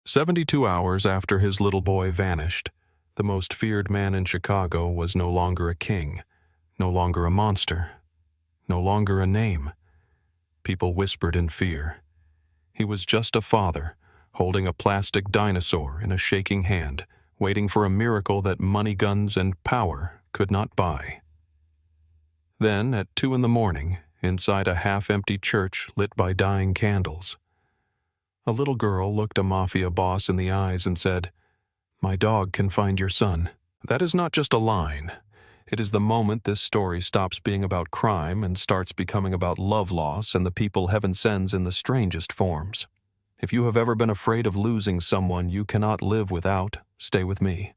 72 hours after his little boy vanished, the most feared man in Chicago was no longer a king, no longer a monster, no longer a name. People whispered in fear. He was just a father, holding a plastic dinosaur in a shaking hand, waiting for a miracle that money, guns, and power could not buy. Then, at 2 a.m, inside a half-empty church lit by dying candles, a little girl looked a Mafia boss in the eyes and said, "My dog can find your son." That is not just a line. It is the moment this story stops being about crime and starts becoming about love loss and the people heaven sends in the strangest forms. If you have ever been afraid of losing someone you cannot live without, stay with me.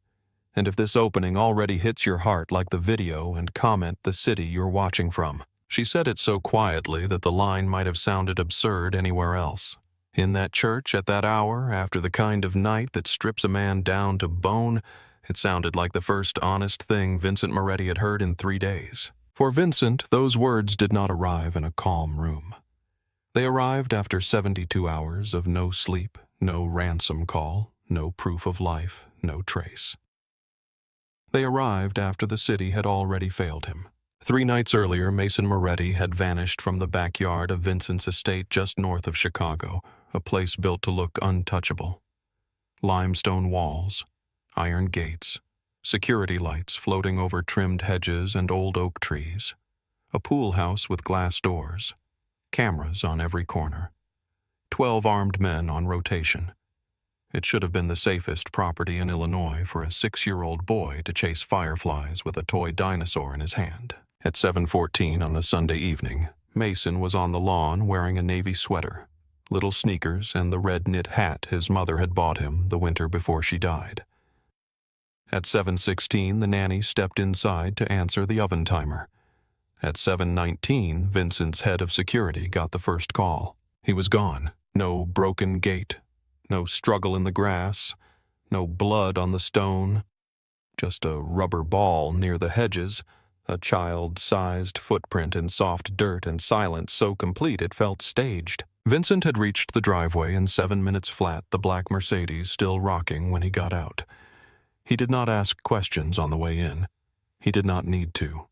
And if this opening already hits your heart like the video, and comment the city you're watching from. She said it so quietly that the line might have sounded absurd anywhere else. In that church at that hour, after the kind of night that strips a man down to bone, it sounded like the first honest thing Vincent Moretti had heard in 3 days. For Vincent, those words did not arrive in a calm room. They arrived after 72 hours of no sleep, no ransom call, no proof of life, no trace. They arrived after the city had already failed him. 3 nights earlier, Mason Moretti had vanished from the backyard of Vincent's estate just north of Chicago, a place built to look untouchable. Limestone walls, iron gates, security lights floating over trimmed hedges and old oak trees, a pool house with glass doors, cameras on every corner, 12 armed men on rotation. It should have been the safest property in Illinois for a 6-year-old boy to chase fireflies with a toy dinosaur in his hand. At 7:14 on a Sunday evening, Mason was on the lawn wearing a navy sweater, little sneakers, and the red knit hat his mother had bought him the winter before she died. At 7:16, the nanny stepped inside to answer the oven timer. At 7:19, Vincent's head of security got the first call. He was gone. No broken gate, no struggle in the grass, no blood on the stone, just a rubber ball near the hedges, a child-sized footprint in soft dirt, and silence so complete it felt staged. Vincent had reached the driveway in 7 minutes flat, the black Mercedes still rocking when he got out. He did not ask questions on the way in. He did not need to.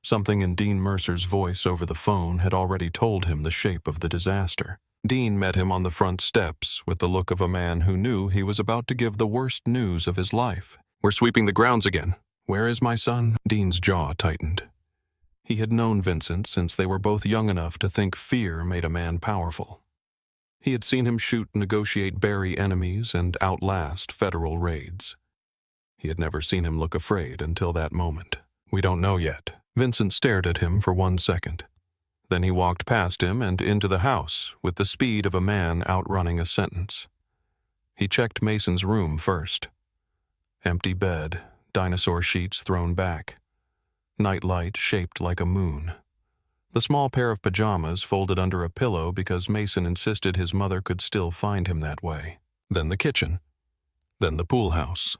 Something in Dean Mercer's voice over the phone had already told him the shape of the disaster. Dean met him on the front steps with the look of a man who knew he was about to give the worst news of his life. "We're sweeping the grounds again. Where is my son?" Dean's jaw tightened. He had known Vincent since they were both young enough to think fear made a man powerful. He had seen him shoot, negotiate, bury enemies, and outlast federal raids. He had never seen him look afraid until that moment. "We don't know yet." Vincent stared at him for 1 second. Then he walked past him and into the house with the speed of a man outrunning a sentence. He checked Mason's room first. Empty bed, dinosaur sheets thrown back, nightlight shaped like a moon. The small pair of pajamas folded under a pillow because Mason insisted his mother could still find him that way. Then the kitchen. Then the pool house.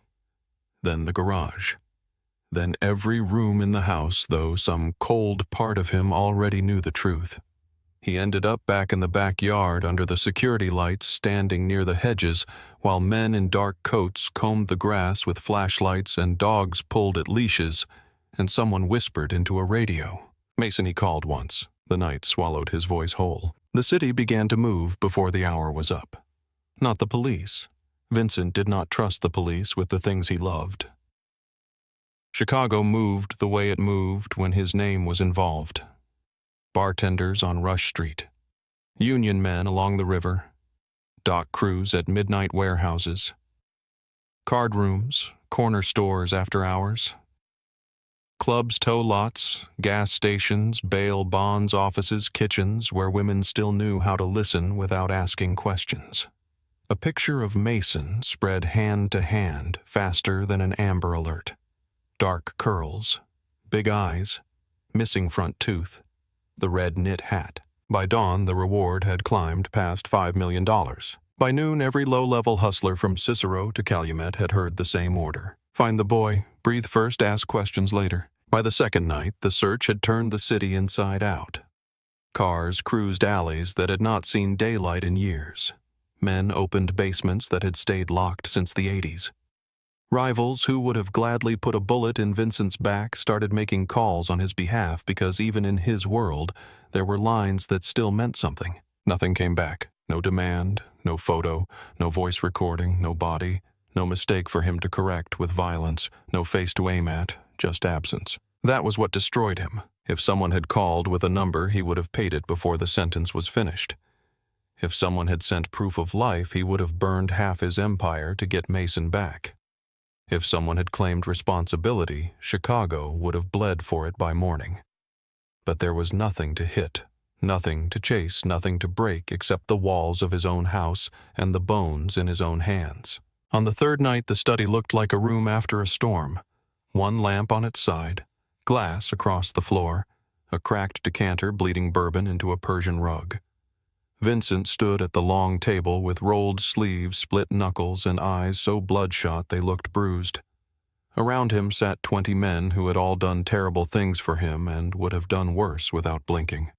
Then the garage. Then every room in the house, though some cold part of him already knew the truth. He ended up back in the backyard under the security lights standing near the hedges while men in dark coats combed the grass with flashlights and dogs pulled at leashes, and someone whispered into a radio. Mason he called once. The night swallowed his voice whole. The city began to move before the hour was up. Not the police. Vincent did not trust the police with the things he loved. Chicago moved the way it moved when his name was involved. Bartenders on Rush Street, union men along the river, dock crews at midnight warehouses, card rooms, corner stores after hours, clubs, tow lots, gas stations, bail bonds offices, kitchens where women still knew how to listen without asking questions. A picture of Mason spread hand to hand faster than an Amber Alert. Dark curls, big eyes, missing front tooth, the red knit hat. By dawn, the reward had climbed past $5 million. By noon, every low-level hustler from Cicero to Calumet had heard the same order. Find the boy, breathe first, ask questions later. By the second night, the search had turned the city inside out. Cars cruised alleys that had not seen daylight in years. Men opened basements that had stayed locked since the 80s. Rivals who would have gladly put a bullet in Vincent's back started making calls on his behalf because even in his world, there were lines that still meant something. Nothing came back. No demand, no photo, no voice recording, no body, no mistake for him to correct with violence, no face to aim at, just absence. That was what destroyed him. If someone had called with a number, he would have paid it before the sentence was finished. If someone had sent proof of life, he would have burned half his empire to get Mason back. If someone had claimed responsibility, Chicago would have bled for it by morning. But there was nothing to hit, nothing to chase, nothing to break except the walls of his own house and the bones in his own hands. On the third night, the study looked like a room after a storm. One lamp on its side, glass across the floor, a cracked decanter bleeding bourbon into a Persian rug. Vincent stood at the long table with rolled sleeves, split knuckles, and eyes so bloodshot they looked bruised. Around him sat 20 men who had all done terrible things for him and would have done worse without blinking.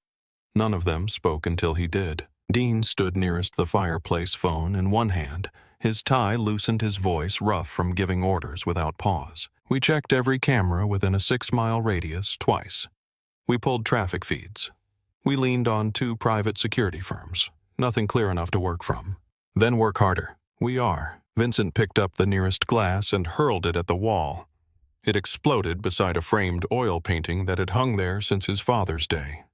None of them spoke until he did. Dean stood nearest the fireplace, phone in one hand. His tie loosened his voice, rough from giving orders without pause. We checked every camera within a 6-mile radius twice. We pulled traffic feeds. We leaned on 2 private security firms. Nothing clear enough to work from. Then work harder. We are. Vincent picked up the nearest glass and hurled it at the wall. It exploded beside a framed oil painting that had hung there since his father's day.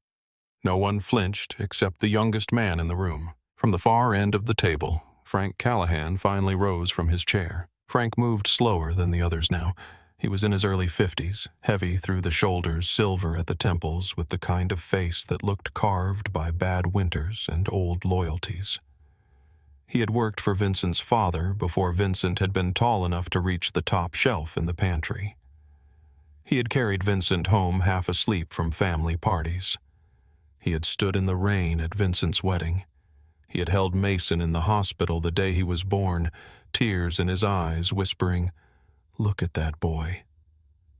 No one flinched except the youngest man in the room. From the far end of the table, Frank Callahan finally rose from his chair. Frank moved slower than the others now. He was in his early 50s, heavy through the shoulders, silver at the temples, with the kind of face that looked carved by bad winters and old loyalties. He had worked for Vincent's father before Vincent had been tall enough to reach the top shelf in the pantry. He had carried Vincent home half asleep from family parties. He had stood in the rain at Vincent's wedding. He had held Mason in the hospital the day he was born, tears in his eyes, whispering, "Look at that boy.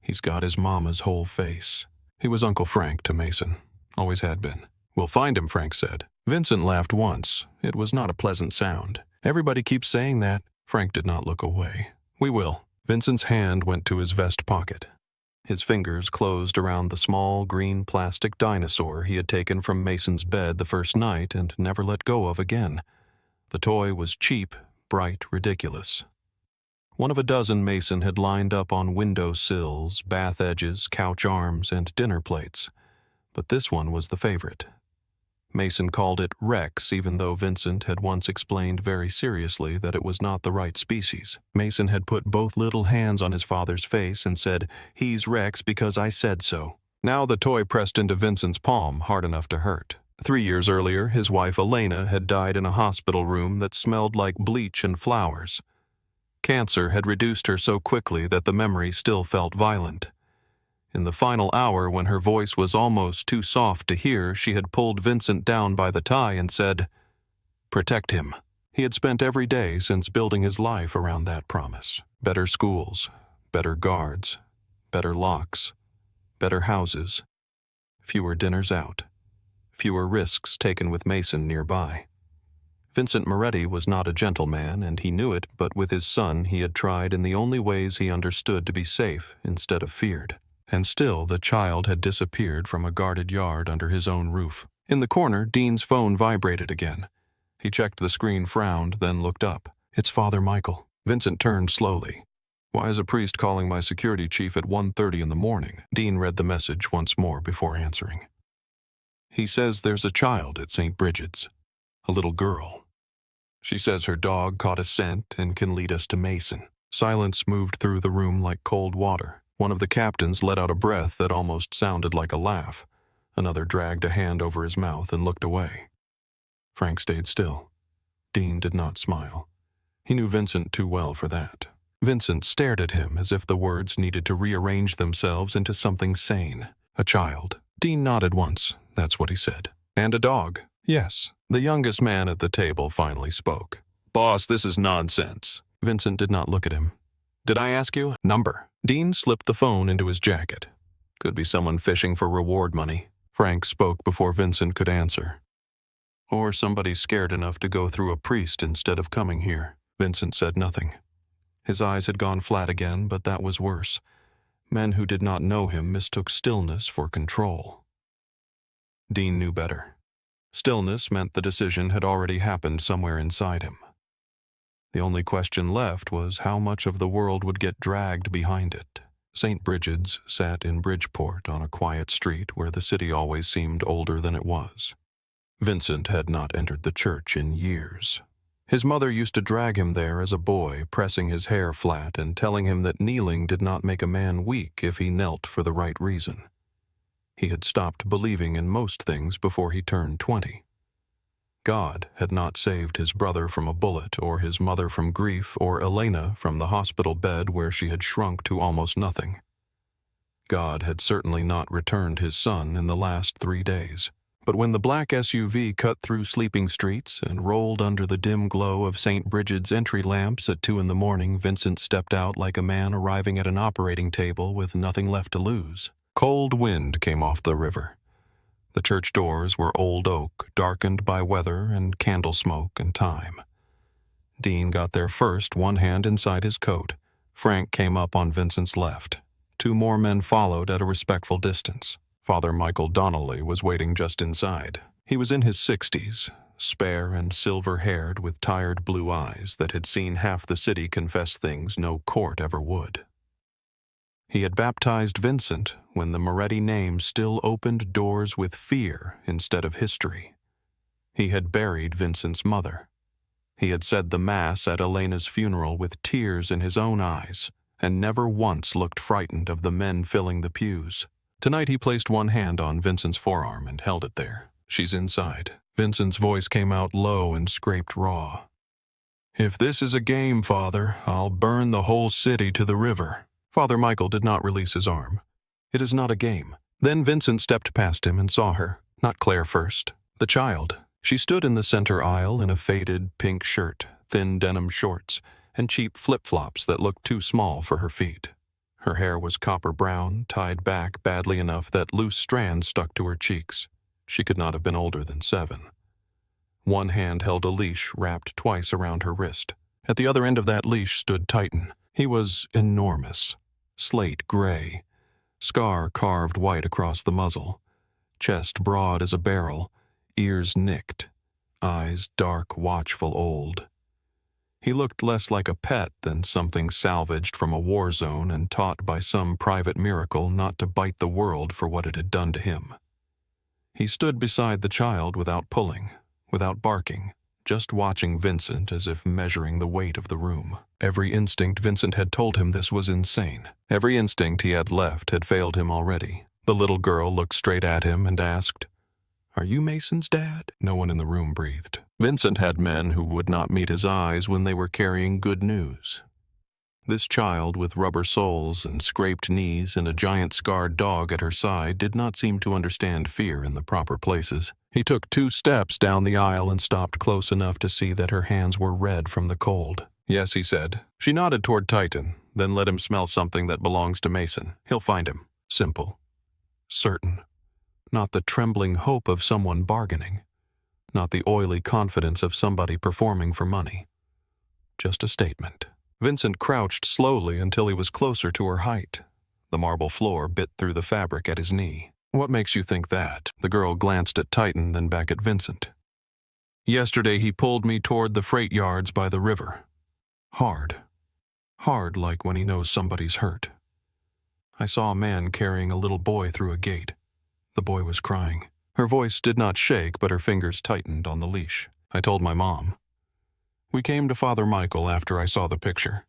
He's got his mama's whole face." He was Uncle Frank to Mason. Always had been. "We'll find him," Frank said. Vincent laughed once. It was not a pleasant sound. "Everybody keeps saying that." Frank did not look away. "We will." Vincent's hand went to his vest pocket. His fingers closed around the small green plastic dinosaur he had taken from Mason's bed the first night and never let go of again. The toy was cheap, bright, ridiculous. One of a dozen Mason had lined up on window sills, bath edges, couch arms, and dinner plates. But this one was the favorite. Mason called it Rex, even though Vincent had once explained very seriously that it was not the right species. Mason had put both little hands on his father's face and said, "He's Rex because I said so." Now the toy pressed into Vincent's palm, hard enough to hurt. 3 years earlier, his wife Elena had died in a hospital room that smelled like bleach and flowers. Cancer had reduced her so quickly that the memory still felt violent. In the final hour, when her voice was almost too soft to hear, she had pulled Vincent down by the tie and said, "Protect him." He had spent every day since building his life around that promise. Better schools, better guards, better locks, better houses, fewer dinners out, fewer risks taken with Mason nearby. Vincent Moretti was not a gentleman, and he knew it, but with his son he had tried in the only ways he understood to be safe instead of feared. And still the child had disappeared from a guarded yard under his own roof. In the corner, Dean's phone vibrated again. He checked the screen, frowned, then looked up. "It's Father Michael." Vincent turned slowly. "Why is a priest calling my security chief at 1:30 in the morning?" Dean read the message once more before answering. "He says there's a child at St. Bridget's. A little girl. She says her dog caught a scent and can lead us to Mason." Silence moved through the room like cold water. One of the captains let out a breath that almost sounded like a laugh. Another dragged a hand over his mouth and looked away. Frank stayed still. Dean did not smile. He knew Vincent too well for that. Vincent stared at him as if the words needed to rearrange themselves into something sane. "A child." Dean nodded once. "That's what he said." "And a dog." "Yes." The youngest man at the table finally spoke. "Boss, this is nonsense." Vincent did not look at him. "Did I ask you?" "Number." Dean slipped the phone into his jacket. "Could be someone fishing for reward money." Frank spoke before Vincent could answer. Or somebody scared enough to go through a priest instead of coming here. Vincent said nothing. His eyes had gone flat again, but that was worse. Men who did not know him mistook stillness for control. Dean knew better. Stillness meant the decision had already happened somewhere inside him. The only question left was how much of the world would get dragged behind it. St. Brigid's sat in Bridgeport on a quiet street where the city always seemed older than it was. Vincent had not entered the church in years. His mother used to drag him there as a boy, pressing his hair flat and telling him that kneeling did not make a man weak if he knelt for the right reason. He had stopped believing in most things before he turned 20. God had not saved his brother from a bullet, or his mother from grief, or Elena from the hospital bed where she had shrunk to almost nothing. God had certainly not returned his son in the last 3 days. But when the black SUV cut through sleeping streets and rolled under the dim glow of St. Brigid's entry lamps at 2 a.m, Vincent stepped out like a man arriving at an operating table with nothing left to lose. Cold wind came off the river. The church doors were old oak, darkened by weather and candle smoke and time. Dean got there first, one hand inside his coat. Frank came up on Vincent's left. 2 more men followed at a respectful distance. Father Michael Donnelly was waiting just inside. He was in his 60s, spare and silver-haired with tired blue eyes that had seen half the city confess things no court ever would. He had baptized Vincent when the Moretti name still opened doors with fear instead of history. He had buried Vincent's mother. He had said the Mass at Elena's funeral with tears in his own eyes, and never once looked frightened of the men filling the pews. Tonight he placed one hand on Vincent's forearm and held it there. "She's inside." Vincent's voice came out low and scraped raw. "If this is a game, Father, I'll burn the whole city to the river." Father Michael did not release his arm. "It is not a game." Then Vincent stepped past him and saw her, not Claire first, the child. She stood in the center aisle in a faded pink shirt, thin denim shorts, and cheap flip-flops that looked too small for her feet. Her hair was copper brown, tied back badly enough that loose strands stuck to her cheeks. She could not have been older than 7. One hand held a leash wrapped twice around her wrist. At the other end of that leash stood Titan. He was enormous, slate gray, scar carved white across the muzzle, chest broad as a barrel, ears nicked, eyes dark, watchful, old. He looked less like a pet than something salvaged from a war zone and taught by some private miracle not to bite the world for what it had done to him. He stood beside the child without pulling, without barking, just watching Vincent as if measuring the weight of the room. Every instinct Vincent had told him this was insane. Every instinct he had left had failed him already. The little girl looked straight at him and asked, "Are you Mason's dad?" No one in the room breathed. Vincent had men who would not meet his eyes when they were carrying good news. This child with rubber soles and scraped knees and a giant scarred dog at her side did not seem to understand fear in the proper places. He took 2 steps down the aisle and stopped close enough to see that her hands were red from the cold. "Yes," he said. She nodded toward Titan, then let him smell something that belongs to Mason. He'll find him. Simple. Certain. Not the trembling hope of someone bargaining. Not the oily confidence of somebody performing for money. Just a statement. Vincent crouched slowly until he was closer to her height. The marble floor bit through the fabric at his knee. "What makes you think that?" The girl glanced at Titan, then back at Vincent. "Yesterday he pulled me toward the freight yards by the river. Hard. Hard like when he knows somebody's hurt. I saw a man carrying a little boy through a gate. The boy was crying. Her voice did not shake, but her fingers tightened on the leash. I told my mom. We came to Father Michael after I saw the picture.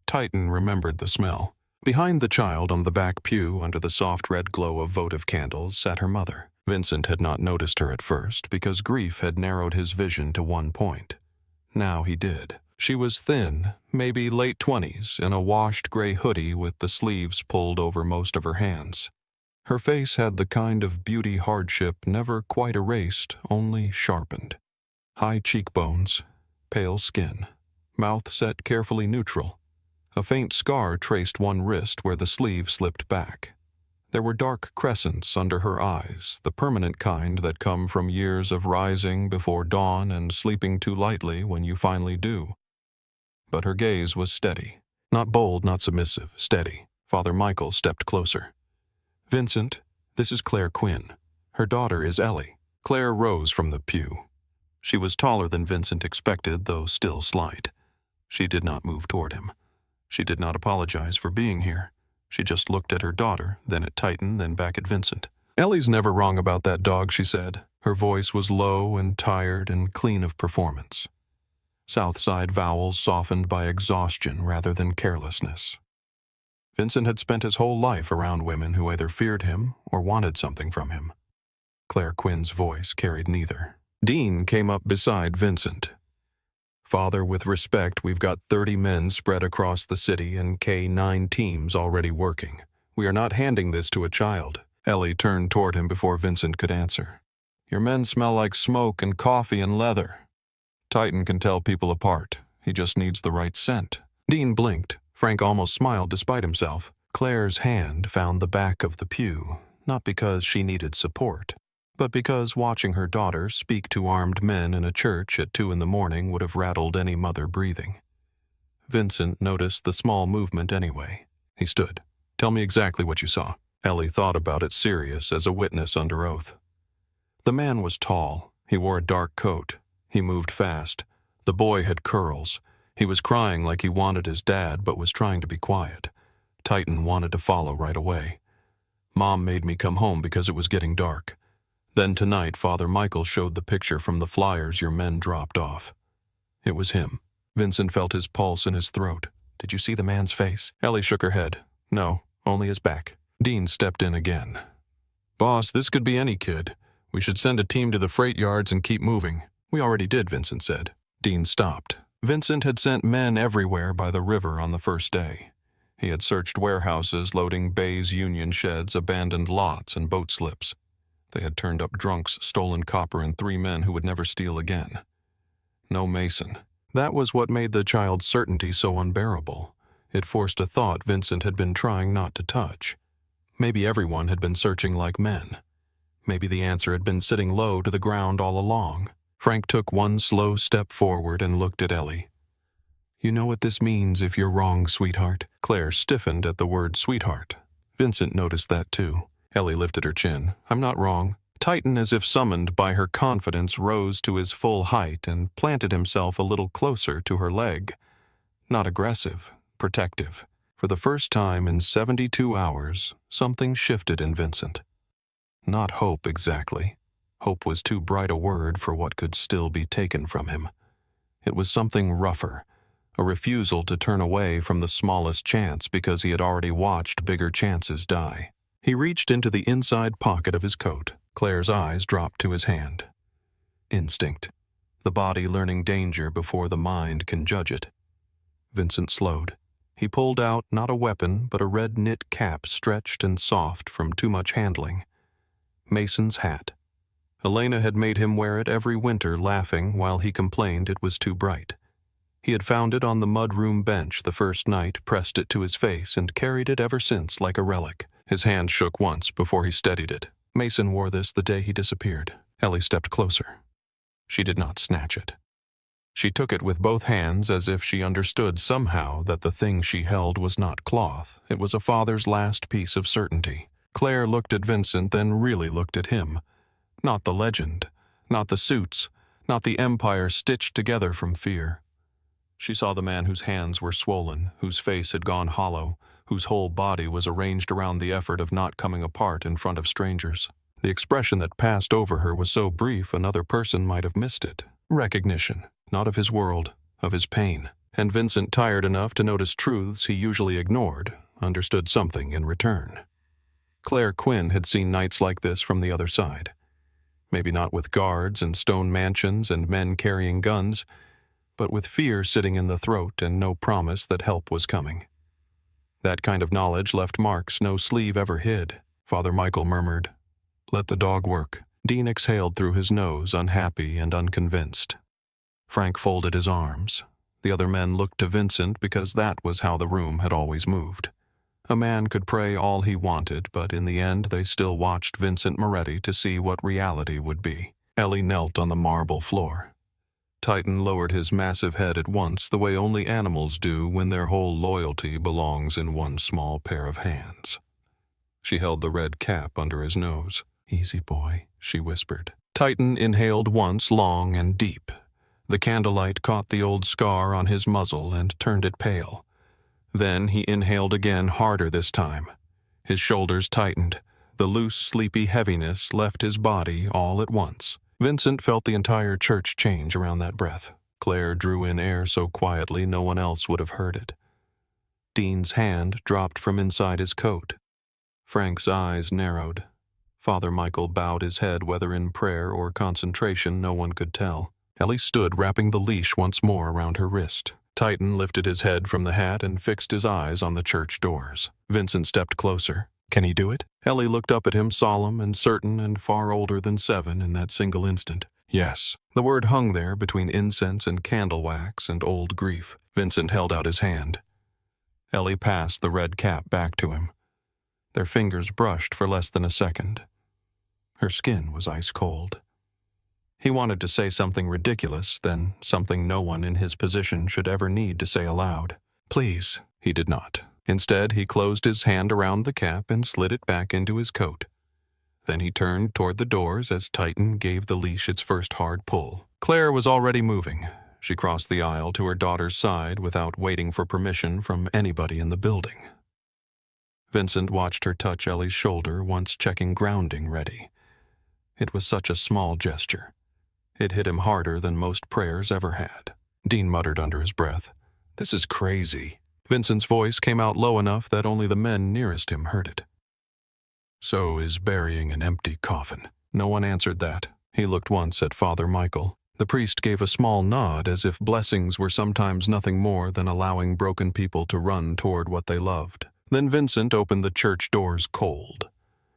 Titan remembered the smell. Behind the child on the back pew, under the soft red glow of votive candles, sat her mother. Vincent had not noticed her at first because grief had narrowed his vision to one point. Now he did. She was thin, maybe late 20s, in a washed gray hoodie with the sleeves pulled over most of her hands. Her face had the kind of beauty hardship never quite erased, only sharpened. High cheekbones, pale skin, mouth set carefully neutral. A faint scar traced one wrist where the sleeve slipped back. There were dark crescents under her eyes, the permanent kind that come from years of rising before dawn and sleeping too lightly when you finally do. But her gaze was steady. Not bold, not submissive, steady. Father Michael stepped closer. "Vincent, this is Claire Quinn. Her daughter is Ellie." Claire rose from the pew. She was taller than Vincent expected, though still slight. She did not move toward him. She did not apologize for being here. She just looked at her daughter, then at Titan, then back at Vincent. "Ellie's never wrong about that dog," she said. Her voice was low and tired and clean of performance. Southside vowels softened by exhaustion rather than carelessness. Vincent had spent his whole life around women who either feared him or wanted something from him. Claire Quinn's voice carried neither. Dean came up beside Vincent. "Father, with respect, we've got 30 men spread across the city and K-9 teams already working. We are not handing this to a child." Ellie turned toward him before Vincent could answer. "Your men smell like smoke and coffee and leather. Titan can tell people apart. He just needs the right scent." Dean blinked. Frank almost smiled despite himself. Claire's hand found the back of the pew, not because she needed support, but because watching her daughter speak to armed men in a church at 2 a.m. would have rattled any mother breathing. Vincent noticed the small movement anyway. He stood. "Tell me exactly what you saw." Ellie thought about it, serious as a witness under oath. The man was tall. He wore a dark coat. He moved fast. The boy had curls. He was crying like he wanted his dad but was trying to be quiet. Titan wanted to follow right away. "Mom made me come home because it was getting dark. Then tonight, Father Michael showed the picture from the flyers your men dropped off. It was him." Vincent felt his pulse in his throat. "Did you see the man's face?" Ellie shook her head. "No, only his back." Dean stepped in again. "Boss, this could be any kid. We should send a team to the freight yards and keep moving." "We already did," Vincent said. Dean stopped. Vincent had sent men everywhere by the river on the first day. He had searched warehouses, loading bays, union sheds, abandoned lots, and boat slips. They had turned up drunks, stolen copper, and 3 men who would never steal again. No Mason. That was what made the child's certainty so unbearable. It forced a thought Vincent had been trying not to touch. Maybe everyone had been searching like men. Maybe the answer had been sitting low to the ground all along. Frank took one slow step forward and looked at Ellie. "You know what this means if you're wrong, sweetheart." Claire stiffened at the word sweetheart. Vincent noticed that too. Ellie lifted her chin. "I'm not wrong." Titan, as if summoned by her confidence, rose to his full height and planted himself a little closer to her leg. Not aggressive, protective. For the first time in 72 hours, something shifted in Vincent. Not hope exactly. Hope was too bright a word for what could still be taken from him. It was something rougher, a refusal to turn away from the smallest chance because he had already watched bigger chances die. He reached into the inside pocket of his coat. Claire's eyes dropped to his hand. Instinct. The body learning danger before the mind can judge it. Vincent slowed. He pulled out not a weapon, but a red knit cap stretched and soft from too much handling. Mason's hat. Elena had made him wear it every winter, laughing while he complained it was too bright. He had found it on the mudroom bench the first night, pressed it to his face, and carried it ever since like a relic. His hand shook once before he steadied it. Mason wore this the day he disappeared. Ellie stepped closer. She did not snatch it. She took it with both hands as if she understood somehow that the thing she held was not cloth. It was a father's last piece of certainty. Claire looked at Vincent, then really looked at him. Not the legend, not the suits, not the empire stitched together from fear. She saw the man whose hands were swollen, whose face had gone hollow, whose whole body was arranged around the effort of not coming apart in front of strangers. The expression that passed over her was so brief another person might have missed it. Recognition, not of his world, of his pain. And Vincent, tired enough to notice truths he usually ignored, understood something in return. Claire Quinn had seen nights like this from the other side. Maybe not with guards and stone mansions and men carrying guns, but with fear sitting in the throat and no promise that help was coming. That kind of knowledge left marks no sleeve ever hid. Father Michael murmured, "Let the dog work." Dean exhaled through his nose, unhappy and unconvinced. Frank folded his arms. The other men looked to Vincent because that was how the room had always moved. A man could pray all he wanted, but in the end they still watched Vincent Moretti to see what reality would be. Ellie knelt on the marble floor. Titan lowered his massive head at once, the way only animals do when their whole loyalty belongs in one small pair of hands. She held the red cap under his nose. "Easy, boy," she whispered. Titan inhaled once, long and deep. The candlelight caught the old scar on his muzzle and turned it pale. Then he inhaled again, harder this time. His shoulders tightened. The loose, sleepy heaviness left his body all at once. Vincent felt the entire church change around that breath. Claire drew in air so quietly no one else would have heard it. Dean's hand dropped from inside his coat. Frank's eyes narrowed. Father Michael bowed his head, whether in prayer or concentration, no one could tell. Ellie stood, wrapping the leash once more around her wrist. Titan lifted his head from the hat and fixed his eyes on the church doors. Vincent stepped closer. "Can he do it?" Ellie looked up at him, solemn and certain and far older than 7 in that single instant. "Yes." The word hung there between incense and candle wax and old grief. Vincent held out his hand. Ellie passed the red cap back to him. Their fingers brushed for less than a second. Her skin was ice cold. He wanted to say something ridiculous, then something no one in his position should ever need to say aloud. "Please." He did not. Instead, he closed his hand around the cap and slid it back into his coat. Then he turned toward the doors as Titan gave the leash its first hard pull. Claire was already moving. She crossed the aisle to her daughter's side without waiting for permission from anybody in the building. Vincent watched her touch Ellie's shoulder, once checking grounding ready. It was such a small gesture. It hit him harder than most prayers ever had. Dean muttered under his breath, "This is crazy." Vincent's voice came out low enough that only the men nearest him heard it. "So is burying an empty coffin." No one answered that. He looked once at Father Michael. The priest gave a small nod, as if blessings were sometimes nothing more than allowing broken people to run toward what they loved. Then Vincent opened the church doors cold.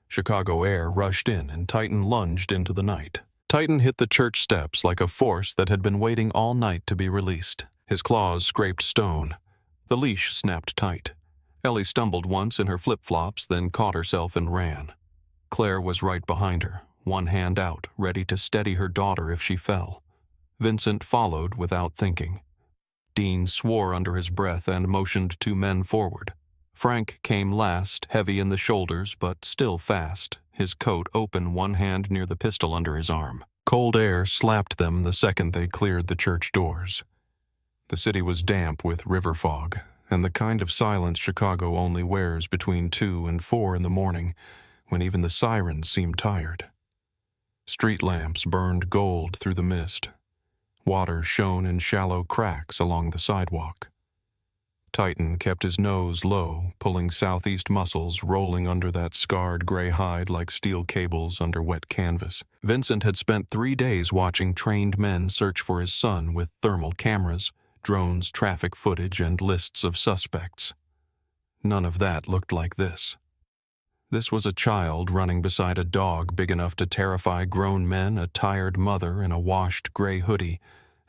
Chicago air rushed in and Titan lunged into the night. Titan hit the church steps like a force that had been waiting all night to be released. His claws scraped stone. The leash snapped tight. Ellie stumbled once in her flip-flops, then caught herself and ran. Claire was right behind her, one hand out, ready to steady her daughter if she fell. Vincent followed without thinking. Dean swore under his breath and motioned 2 men forward. Frank came last, heavy in the shoulders, but still fast, his coat open, one hand near the pistol under his arm. Cold air slapped them the second they cleared the church doors. The city was damp with river fog, and the kind of silence Chicago only wears between 2 and 4 in the morning, when even the sirens seem tired. Street lamps burned gold through the mist. Water shone in shallow cracks along the sidewalk. Titan kept his nose low, pulling southeast muscles rolling under that scarred gray hide like steel cables under wet canvas. Vincent had spent 3 days watching trained men search for his son with thermal cameras, drones, traffic footage, and lists of suspects. None of that looked like this. This was a child running beside a dog big enough to terrify grown men, a tired mother in a washed gray hoodie,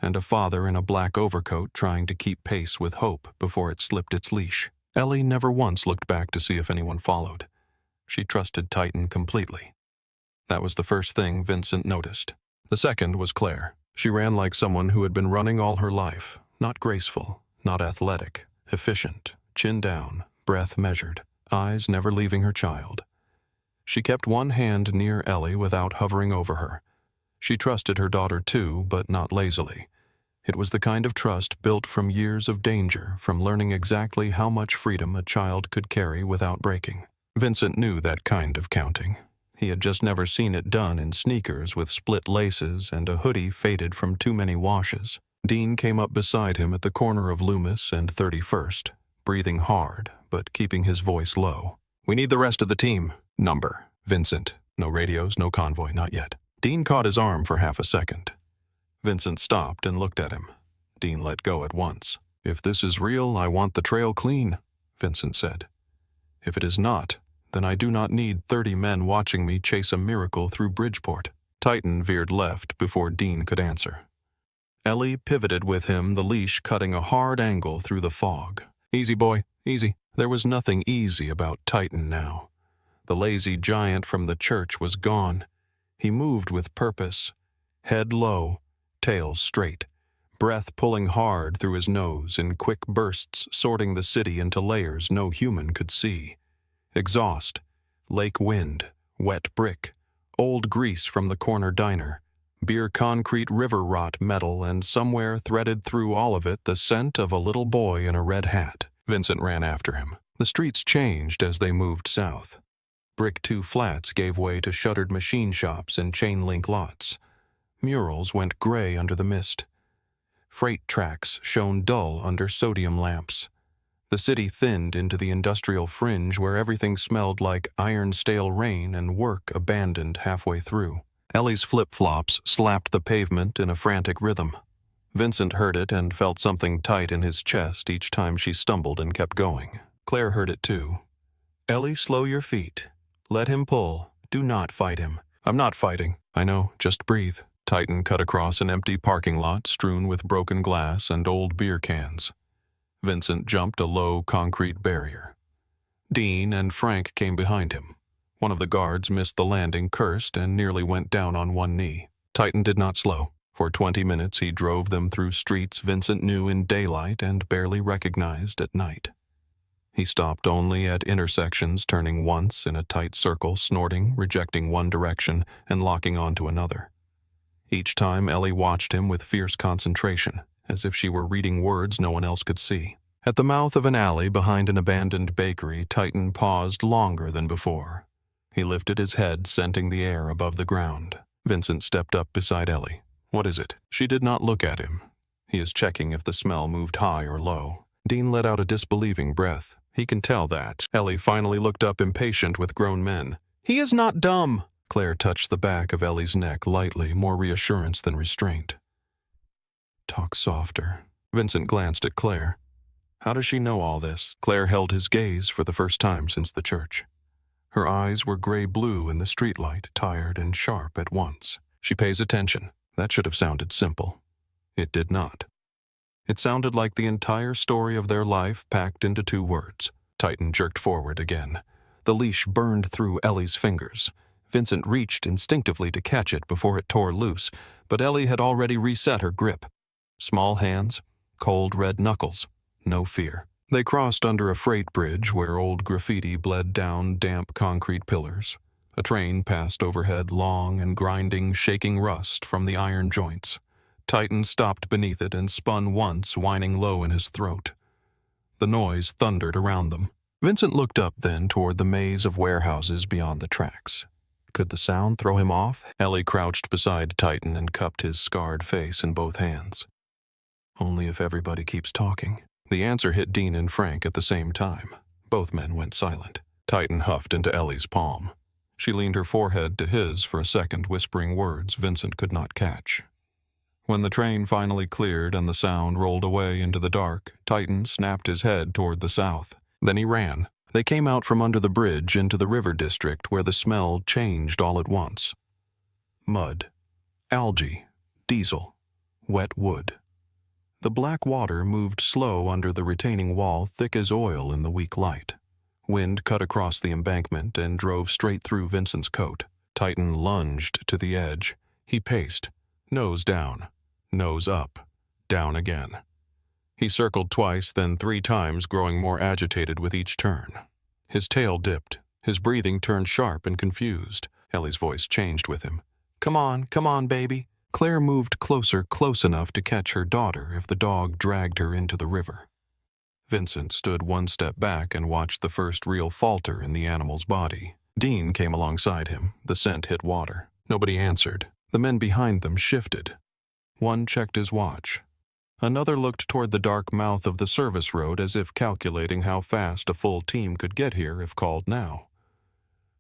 and a father in a black overcoat trying to keep pace with hope before it slipped its leash. Ellie never once looked back to see if anyone followed. She trusted Titan completely. That was the first thing Vincent noticed. The second was Claire. She ran like someone who had been running all her life. Not graceful, not athletic, efficient, chin down, breath measured, eyes never leaving her child. She kept one hand near Ellie without hovering over her. She trusted her daughter too, but not lazily. It was the kind of trust built from years of danger, from learning exactly how much freedom a child could carry without breaking. Vincent knew that kind of counting. He had just never seen it done in sneakers with split laces and a hoodie faded from too many washes. Dean came up beside him at the corner of Loomis and 31st, breathing hard, but keeping his voice low. "We need the rest of the team. Number. Vincent. No radios, no convoy, not yet." Dean caught his arm for half a second. Vincent stopped and looked at him. Dean let go at once. "If this is real, I want the trail clean," Vincent said. "If it is not, then I do not need 30 men watching me chase a miracle through Bridgeport." Titan veered left before Dean could answer. Ellie pivoted with him, the leash cutting a hard angle through the fog. "Easy, boy, easy." There was nothing easy about Titan now. The lazy giant from the church was gone. He moved with purpose, head low, tail straight, breath pulling hard through his nose in quick bursts, sorting the city into layers no human could see. Exhaust, lake wind, wet brick, old grease from the corner diner, beer concrete river rot metal, and somewhere threaded through all of it the scent of a little boy in a red hat. Vincent ran after him. The streets changed as they moved south. Brick 2 flats gave way to shuttered machine shops and chain-link lots. Murals went gray under the mist. Freight tracks shone dull under sodium lamps. The city thinned into the industrial fringe where everything smelled like iron-stale rain and work abandoned halfway through. Ellie's flip-flops slapped the pavement in a frantic rhythm. Vincent heard it and felt something tight in his chest each time she stumbled and kept going. Claire heard it too. "Ellie, slow your feet. Let him pull. Do not fight him." "I'm not fighting." "I know, just breathe." Titan cut across an empty parking lot strewn with broken glass and old beer cans. Vincent jumped a low concrete barrier. Dean and Frank came behind him. One of the guards missed the landing, cursed, and nearly went down on one knee. Titan did not slow. For 20 minutes he drove them through streets Vincent knew in daylight and barely recognized at night. He stopped only at intersections, turning once in a tight circle, snorting, rejecting one direction, and locking onto another. Each time Ellie watched him with fierce concentration, as if she were reading words no one else could see. At the mouth of an alley behind an abandoned bakery, Titan paused longer than before. He lifted his head, scenting the air above the ground. Vincent stepped up beside Ellie. "What is it?" She did not look at him. He is checking if the smell moved high or low. Dean let out a disbelieving breath. He can tell that. Ellie finally looked up, impatient with grown men. "He is not dumb." Claire touched the back of Ellie's neck lightly, more reassurance than restraint. "Talk softer." Vincent glanced at Claire. How does she know all this? Claire held his gaze for the first time since the church. Her eyes were gray-blue in the streetlight, tired and sharp at once. She pays attention. That should have sounded simple. It did not. It sounded like the entire story of their life packed into 2 words. Titan jerked forward again. The leash burned through Ellie's fingers. Vincent reached instinctively to catch it before it tore loose, but Ellie had already reset her grip. Small hands, cold red knuckles, no fear. They crossed under a freight bridge where old graffiti bled down damp concrete pillars. A train passed overhead, long and grinding, shaking rust from the iron joints. Titan stopped beneath it and spun once, whining low in his throat. The noise thundered around them. Vincent looked up then toward the maze of warehouses beyond the tracks. Could the sound throw him off? Ellie crouched beside Titan and cupped his scarred face in both hands. Only if everybody keeps talking. The answer hit Dean and Frank at the same time. Both men went silent. Titan huffed into Ellie's palm. She leaned her forehead to his for a second, whispering words Vincent could not catch. When the train finally cleared and the sound rolled away into the dark, Titan snapped his head toward the south. Then he ran. They came out from under the bridge into the river district where the smell changed all at once. Mud, algae, diesel, wet wood. The black water moved slow under the retaining wall, thick as oil in the weak light. Wind cut across the embankment and drove straight through Vincent's coat. Titan lunged to the edge. He paced, nose down, nose up, down again. He circled twice, then 3 times, growing more agitated with each turn. His tail dipped. His breathing turned sharp and confused. Ellie's voice changed with him. Come on, baby." Claire moved closer, close enough to catch her daughter if the dog dragged her into the river. Vincent stood 1 step back and watched the first real falter in the animal's body. Dean came alongside him. The scent hit water. Nobody answered. The men behind them shifted. One checked his watch. Another looked toward the dark mouth of the service road as if calculating how fast a full team could get here if called now.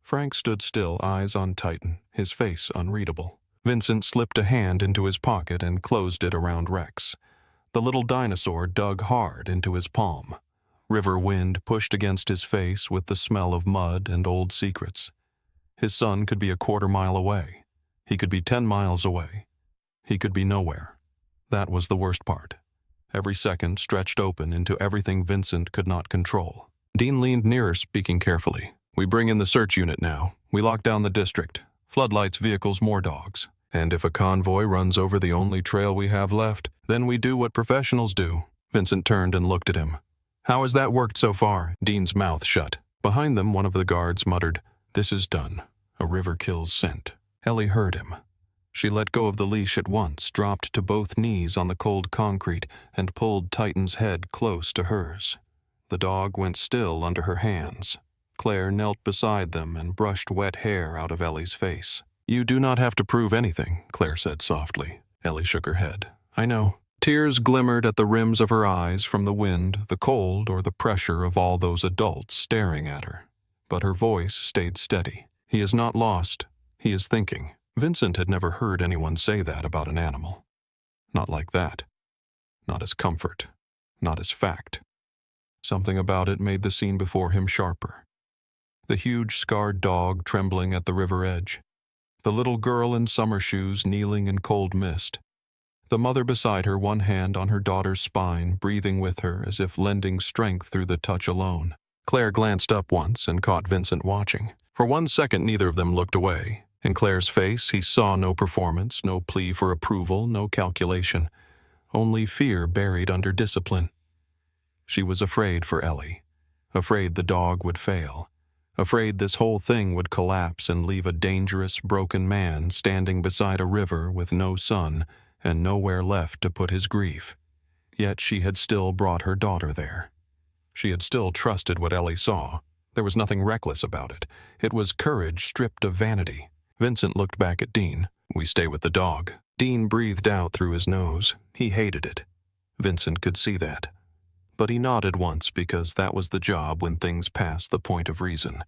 Frank stood still, eyes on Titan, his face unreadable. Vincent slipped a hand into his pocket and closed it around Rex. The little dinosaur dug hard into his palm. River wind pushed against his face with the smell of mud and old secrets. His son could be a 1/4 mile away. He could be 10 miles away. He could be nowhere. That was the worst part. Every second stretched open into everything Vincent could not control. Dean leaned nearer, speaking carefully. We bring in the search unit now. We lock down the district. Floodlights, vehicles, more dogs. And if a convoy runs over the only trail we have left, then we do what professionals do. Vincent turned and looked at him. How has that worked so far? Dean's mouth shut. Behind them, one of the guards muttered, This is done. A river kill's scent. Ellie heard him. She let go of the leash at once, dropped to both knees on the cold concrete, and pulled Titan's head close to hers. The dog went still under her hands. Claire knelt beside them and brushed wet hair out of Ellie's face. You do not have to prove anything, Claire said softly. Ellie shook her head. I know. Tears glimmered at the rims of her eyes from the wind, the cold, or the pressure of all those adults staring at her. But her voice stayed steady. He is not lost. He is thinking. Vincent had never heard anyone say that about an animal. Not like that. Not as comfort. Not as fact. Something about it made the scene before him sharper. The huge scarred dog trembling at the river edge. The little girl in summer shoes kneeling in cold mist. The mother beside her, one hand on her daughter's spine, breathing with her as if lending strength through the touch alone. Claire glanced up once and caught Vincent watching. For 1 second, neither of them looked away. In Claire's face, he saw no performance, no plea for approval, no calculation. Only fear buried under discipline. She was afraid for Ellie. Afraid the dog would fail. Afraid this whole thing would collapse and leave a dangerous, broken man standing beside a river with no son and nowhere left to put his grief. Yet she had still brought her daughter there. She had still trusted what Ellie saw. There was nothing reckless about it. It was courage stripped of vanity. Vincent looked back at Dean. We stay with the dog. Dean breathed out through his nose. He hated it. Vincent could see that. But he nodded once because that was the job when things passed the point of reason.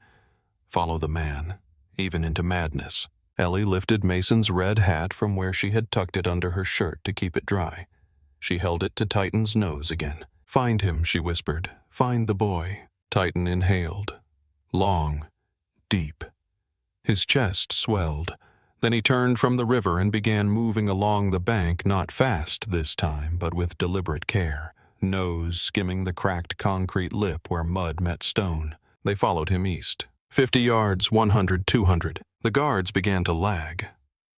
Follow the man, even into madness. Ellie lifted Mason's red hat from where she had tucked it under her shirt to keep it dry. She held it to Titan's nose again. Find him, she whispered. Find the boy. Titan inhaled. Long. Deep. His chest swelled. Then he turned from the river and began moving along the bank, not fast this time, but with deliberate care. Nose skimming the cracked concrete lip where mud met stone. They followed him east. 50 yards, 100, 200. The guards began to lag.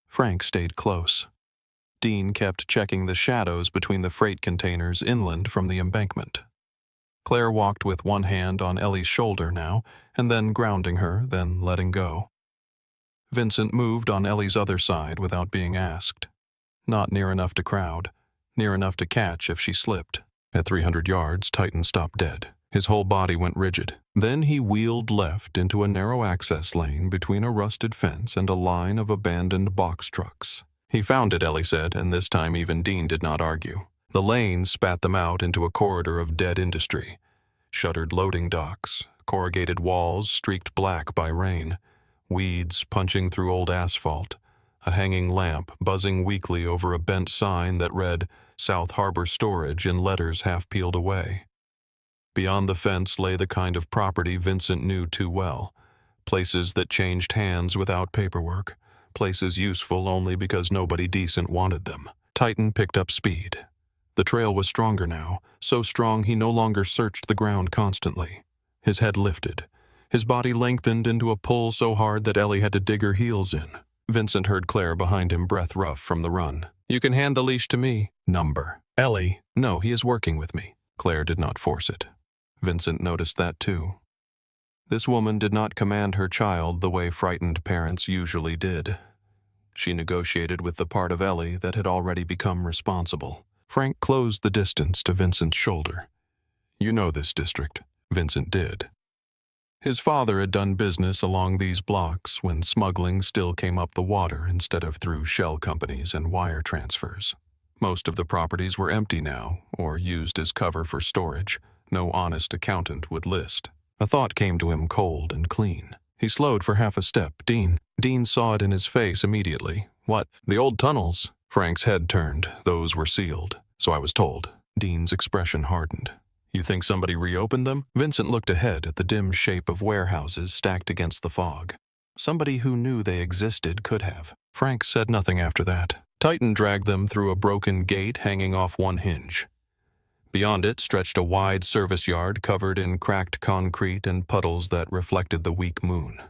Frank stayed close. Dean kept checking the shadows between the freight containers inland from the embankment. Claire walked with one hand on Ellie's shoulder now, and then grounding her, then letting go. Vincent moved on Ellie's other side without being asked. Not near enough to crowd, near enough to catch if she slipped. At 300 yards, Titan stopped dead. His whole body went rigid. Then he wheeled left into a narrow access lane between a rusted fence and a line of abandoned box trucks. He found it, Ellie said, and this time even Dean did not argue. The lane spat them out into a corridor of dead industry. Shuttered loading docks, corrugated walls streaked black by rain, weeds punching through old asphalt, a hanging lamp buzzing weakly over a bent sign that read, South Harbor Storage in letters half peeled away. Beyond the fence lay the kind of property Vincent knew too well. Places that changed hands without paperwork. Places useful only because nobody decent wanted them. Titan picked up speed. The trail was stronger now, so strong he no longer searched the ground constantly. His head lifted. His body lengthened into a pull so hard that Ellie had to dig her heels in. Vincent heard Claire behind him, breath rough from the run. You can hand the leash to me. Number. Ellie. No, he is working with me. Claire did not force it. Vincent noticed that too. This woman did not command her child the way frightened parents usually did. She negotiated with the part of Ellie that had already become responsible. Frank closed the distance to Vincent's shoulder. You know this district. Vincent did. His father had done business along these blocks when smuggling still came up the water instead of through shell companies and wire transfers. Most of the properties were empty now, or used as cover for storage. No honest accountant would list. A thought came to him cold and clean. He slowed for half a step. Dean saw it in his face immediately. What? The old tunnels? Frank's head turned. Those were sealed. So I was told. Dean's expression hardened. You think somebody reopened them? Vincent looked ahead at the dim shape of warehouses stacked against the fog. Somebody who knew they existed could have. Frank said nothing after that. Titan dragged them through a broken gate hanging off one hinge. Beyond it stretched a wide service yard covered in cracked concrete and puddles that reflected the weak moon.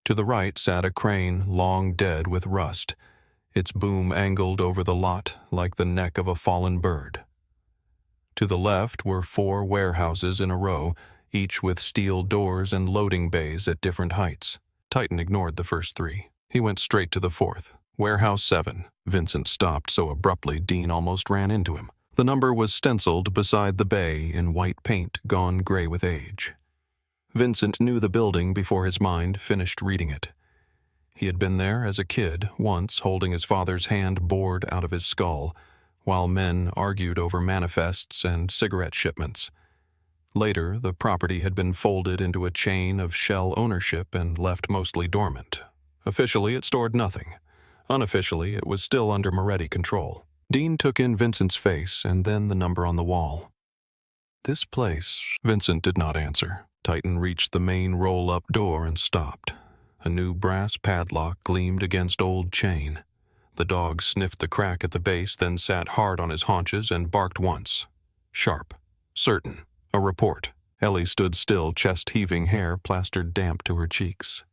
To the right sat a crane long dead with rust, its boom angled over the lot like the neck of a fallen bird. To the left were 4 warehouses in a row, each with steel doors and loading bays at different heights. Titan ignored the first 3. He went straight to the 4th. Warehouse 7. Vincent stopped so abruptly Dean almost ran into him. The number was stenciled beside the bay in white paint gone gray with age. Vincent knew the building before his mind finished reading it. He had been there as a kid, once holding his father's hand bored out of his skull, while men argued over manifests and cigarette shipments. Later, the property had been folded into a chain of shell ownership and left mostly dormant. Officially, it stored nothing. Unofficially, it was still under Moretti control. Dean took in Vincent's face and then the number on the wall. "This place," Vincent did not answer. Titan reached the main roll-up door and stopped. A new brass padlock gleamed against old chain. The dog sniffed the crack at the base, then sat hard on his haunches and barked once. Sharp. Certain. A report. Ellie stood still, chest-heaving, hair plastered damp to her cheeks.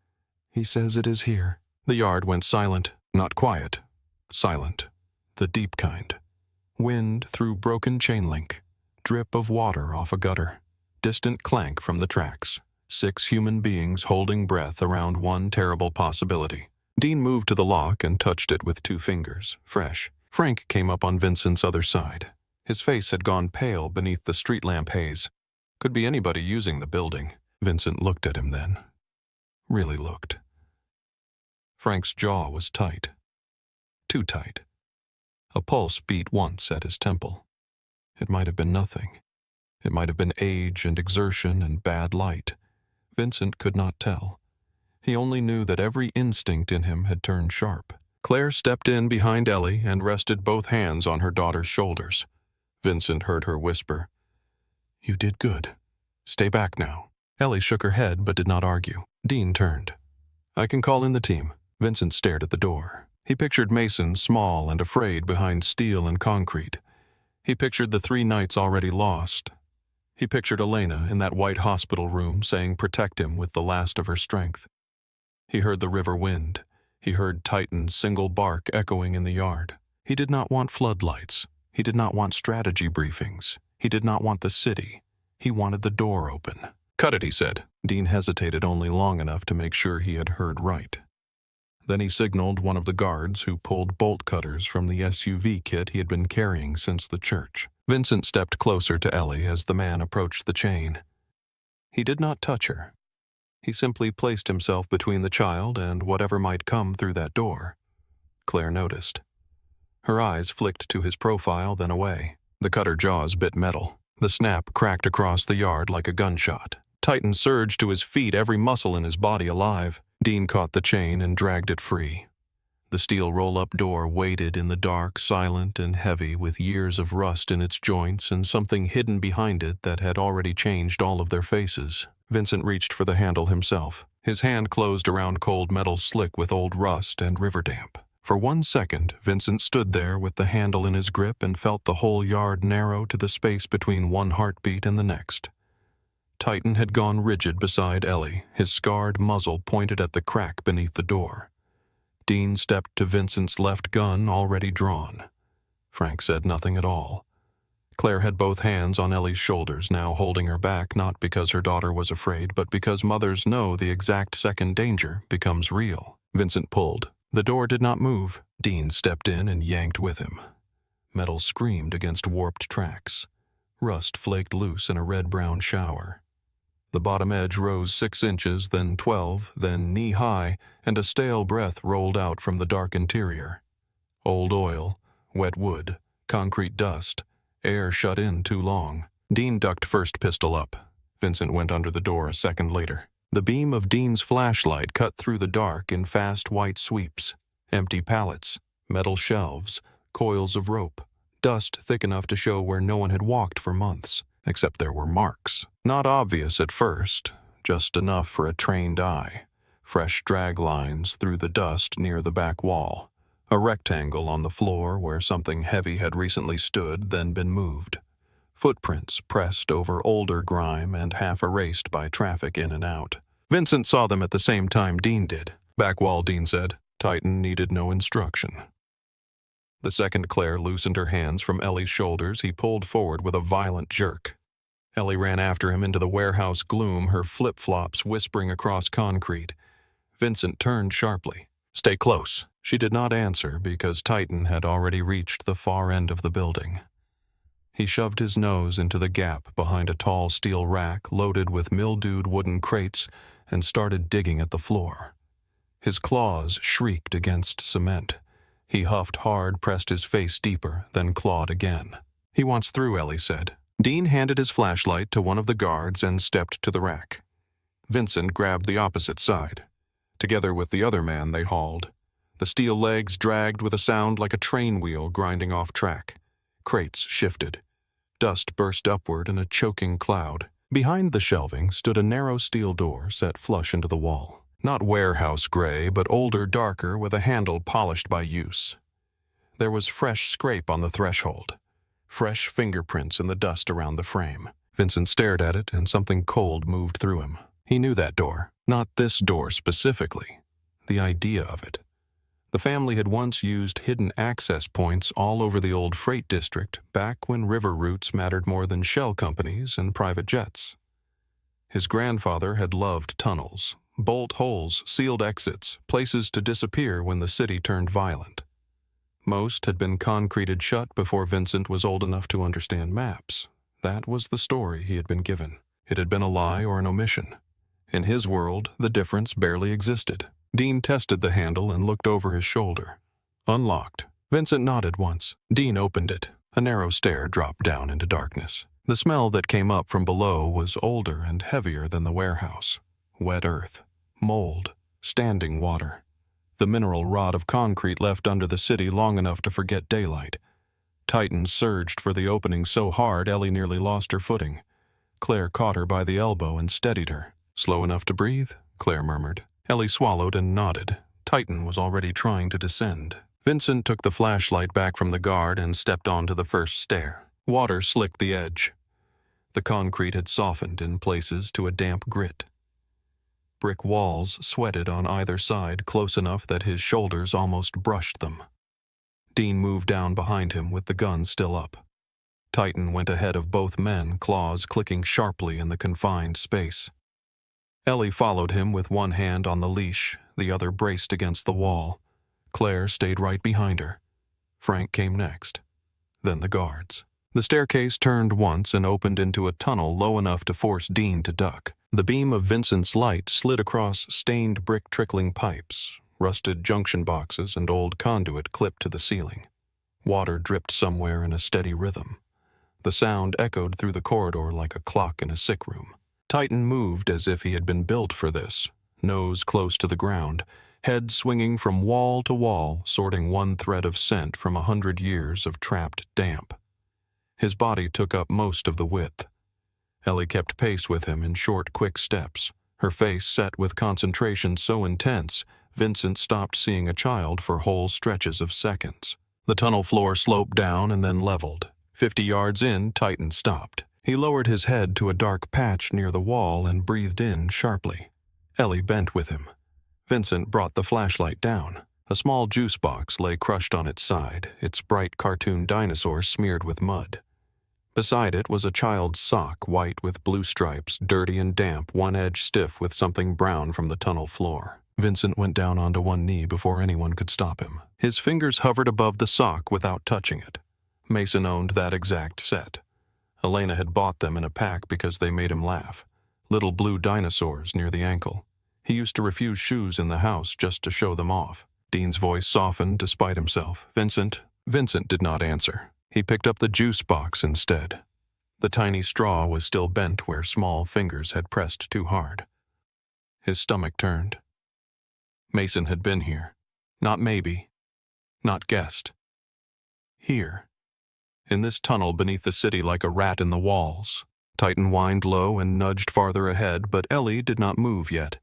"He says it is here." The yard went silent. Not quiet. Silent. The deep kind. Wind through broken chain link. Drip of water off a gutter. Distant clank from the tracks. 6 human beings holding breath around one terrible possibility. Dean moved to the lock and touched it with 2 fingers, fresh. Frank came up on Vincent's other side. His face had gone pale beneath the street lamp haze. Could be anybody using the building. Vincent looked at him then. Really looked. Frank's jaw was tight. Too tight. A pulse beat once at his temple. It might have been nothing. It might have been age and exertion and bad light. Vincent could not tell. He only knew that every instinct in him had turned sharp. Claire stepped in behind Ellie and rested both hands on her daughter's shoulders. Vincent heard her whisper, "You did good. Stay back now." Ellie shook her head but did not argue. Dean turned. "I can call in the team." Vincent stared at the door. He pictured Mason small and afraid behind steel and concrete. He pictured the 3 nights already lost. He pictured Elena in that white hospital room saying protect him with the last of her strength. He heard the river wind. He heard Titan's single bark echoing in the yard. He did not want floodlights. He did not want strategy briefings. He did not want the city. He wanted the door open. "Cut it," he said. Dean hesitated only long enough to make sure he had heard right. Then he signaled one of the guards who pulled bolt cutters from the SUV kit he had been carrying since the church. Vincent stepped closer to Ellie as the man approached the chain. He did not touch her. He simply placed himself between the child and whatever might come through that door. Claire noticed. Her eyes flicked to his profile, then away. The cutter jaws bit metal. The snap cracked across the yard like a gunshot. Titan surged to his feet, every muscle in his body alive. Dean caught the chain and dragged it free. The steel roll-up door waited in the dark, silent and heavy, with years of rust in its joints and something hidden behind it that had already changed all of their faces. Vincent reached for the handle himself. His hand closed around cold metal slick with old rust and river damp. For 1 second, Vincent stood there with the handle in his grip and felt the whole yard narrow to the space between one heartbeat and the next. Titan had gone rigid beside Ellie, his scarred muzzle pointed at the crack beneath the door. Dean stepped to Vincent's left gun, already drawn. Frank said nothing at all. Claire had both hands on Ellie's shoulders, now holding her back, not because her daughter was afraid, but because mothers know the exact second danger becomes real. Vincent pulled. The door did not move. Dean stepped in and yanked with him. Metal screamed against warped tracks. Rust flaked loose in a red-brown shower. The bottom edge rose 6 inches, then 12, then knee-high, and a stale breath rolled out from the dark interior. Old oil, wet wood, concrete dust, air shut in too long. Dean ducked first pistol up. Vincent went under the door a second later. The beam of Dean's flashlight cut through the dark in fast white sweeps. Empty pallets, metal shelves, coils of rope, dust thick enough to show where no one had walked for months. Except there were marks. Not obvious at first, just enough for a trained eye. Fresh drag lines through the dust near the back wall. A rectangle on the floor where something heavy had recently stood, then been moved. footprints pressed over older grime and half erased by traffic in and out. Vincent saw them at the same time Dean did. "Back wall," Dean said. Titan needed no instruction. The second Claire loosened her hands from Ellie's shoulders, he pulled forward with a violent jerk. Ellie ran after him into the warehouse gloom, her flip-flops whispering across concrete. Vincent turned sharply. "Stay close." She did not answer because Titan had already reached the far end of the building. He shoved his nose into the gap behind a tall steel rack loaded with mildewed wooden crates and started digging at the floor. His claws shrieked against cement. He huffed hard, pressed his face deeper, then clawed again. "He wants through," Ellie said. Dean handed his flashlight to one of the guards and stepped to the rack. Vincent grabbed the opposite side. Together with the other man, they hauled. The steel legs dragged with a sound like a train wheel grinding off track. Crates shifted. Dust burst upward in a choking cloud. Behind the shelving stood a narrow steel door set flush into the wall. Not warehouse gray, but older, darker, with a handle polished by use. There was fresh scrape on the threshold. Fresh fingerprints in the dust around the frame. Vincent stared at it, and something cold moved through him. He knew that door. Not this door specifically. The idea of it. The family had once used hidden access points all over the old freight district, back when river routes mattered more than shell companies and private jets. His grandfather had loved tunnels. Bolt holes, sealed exits, places to disappear when the city turned violent. Most had been concreted shut before Vincent was old enough to understand maps. That was the story he had been given. It had been a lie or an omission. In his world, the difference barely existed. Dean tested the handle and looked over his shoulder. Unlocked. Vincent nodded once. Dean opened it. A narrow stair dropped down into darkness. The smell that came up from below was older and heavier than the warehouse. Wet earth. Mold, standing water. The mineral rot of concrete left under the city long enough to forget daylight. Titan surged for the opening so hard Ellie nearly lost her footing. Claire caught her by the elbow and steadied her. "Slow enough to breathe?" Claire murmured. Ellie swallowed and nodded. Titan was already trying to descend. Vincent took the flashlight back from the guard and stepped onto the first stair. Water slicked the edge. The concrete had softened in places to a damp grit. Brick walls sweated on either side close enough that his shoulders almost brushed them. Dean moved down behind him with the gun still up. Titan went ahead of both men, claws clicking sharply in the confined space. Ellie followed him with one hand on the leash, the other braced against the wall. Claire stayed right behind her. Frank came next. Then the guards. The staircase turned once and opened into a tunnel low enough to force Dean to duck. The beam of Vincent's light slid across stained brick trickling pipes, rusted junction boxes and old conduit clipped to the ceiling. Water dripped somewhere in a steady rhythm. The sound echoed through the corridor like a clock in a sick room. Titan moved as if he had been built for this, nose close to the ground, head swinging from wall to wall, sorting one thread of scent from 100 years of trapped damp. His body took up most of the width. Ellie kept pace with him in short, quick steps, her face set with concentration so intense, Vincent stopped seeing a child for whole stretches of seconds. The tunnel floor sloped down and then leveled. 50 yards in, Titan stopped. He lowered his head to a dark patch near the wall and breathed in sharply. Ellie bent with him. Vincent brought the flashlight down. A small juice box lay crushed on its side, its bright cartoon dinosaur smeared with mud. Beside it was a child's sock, white with blue stripes, dirty and damp, one edge stiff with something brown from the tunnel floor. Vincent went down onto one knee before anyone could stop him. His fingers hovered above the sock without touching it. Mason owned that exact set. Elena had bought them in a pack because they made him laugh. Little blue dinosaurs near the ankle. He used to refuse shoes in the house just to show them off. Dean's voice softened despite himself. Vincent did not answer. He picked up the juice box instead. The tiny straw was still bent where small fingers had pressed too hard. His stomach turned. Mason had been here. Not maybe. Not guessed. Here. In this tunnel beneath the city like a rat in the walls. Titan whined low and nudged farther ahead, but Ellie did not move yet.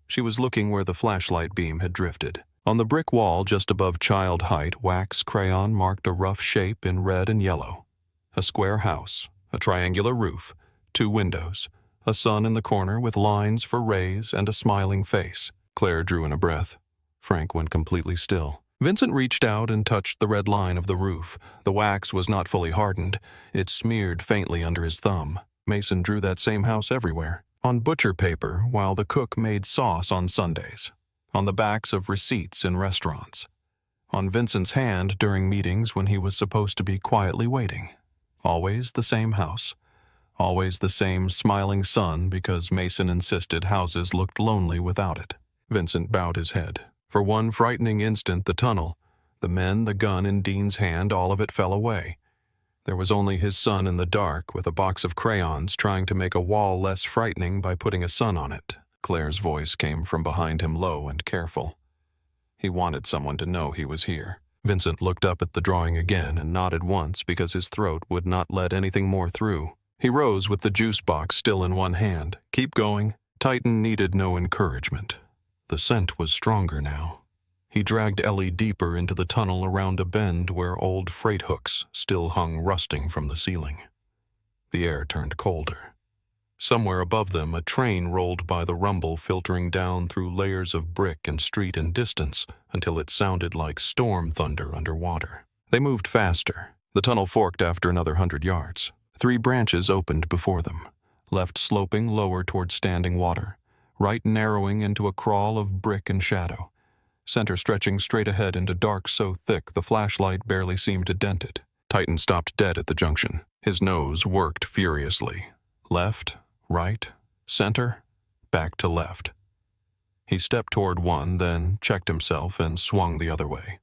She was looking where the flashlight beam had drifted. On the brick wall just above child height, wax crayon marked a rough shape in red and yellow. A square house, A triangular roof, 2 windows, a sun in the corner with lines for rays and a smiling face. Claire drew in a breath. Frank went completely still. Vincent reached out and touched the red line of the roof. The wax was not fully hardened. It smeared faintly under his thumb. Mason drew that same house everywhere. On butcher paper while the cook made sauce on Sundays. On the backs of receipts in restaurants. On Vincent's hand during meetings when he was supposed to be quietly waiting. Always the same house. Always the same smiling sun because Mason insisted houses looked lonely without it. Vincent bowed his head. For one frightening instant, the tunnel, the men, the gun in Dean's hand, all of it fell away. There was only his son in the dark with a box of crayons trying to make a wall less frightening by putting a sun on it. Claire's voice came from behind him low and careful. He wanted someone to know he was here. Vincent looked up at the drawing again and nodded once because his throat would not let anything more through. He rose with the juice box still in one hand. Keep going. Titan needed no encouragement. The scent was stronger now. He dragged Ellie deeper into the tunnel around a bend where old freight hooks still hung rusting from the ceiling. The air turned colder. Somewhere above them, a train rolled by the rumble filtering down through layers of brick and street and distance until it sounded like storm thunder underwater. They moved faster. The tunnel forked after another 100 yards. 3 branches opened before them, left sloping lower toward standing water, right narrowing into a crawl of brick and shadow, center stretching straight ahead into dark so thick the flashlight barely seemed to dent it. Titan stopped dead at the junction. His nose worked furiously. Left, right, center, back to left. He stepped toward one, then checked himself and swung the other way.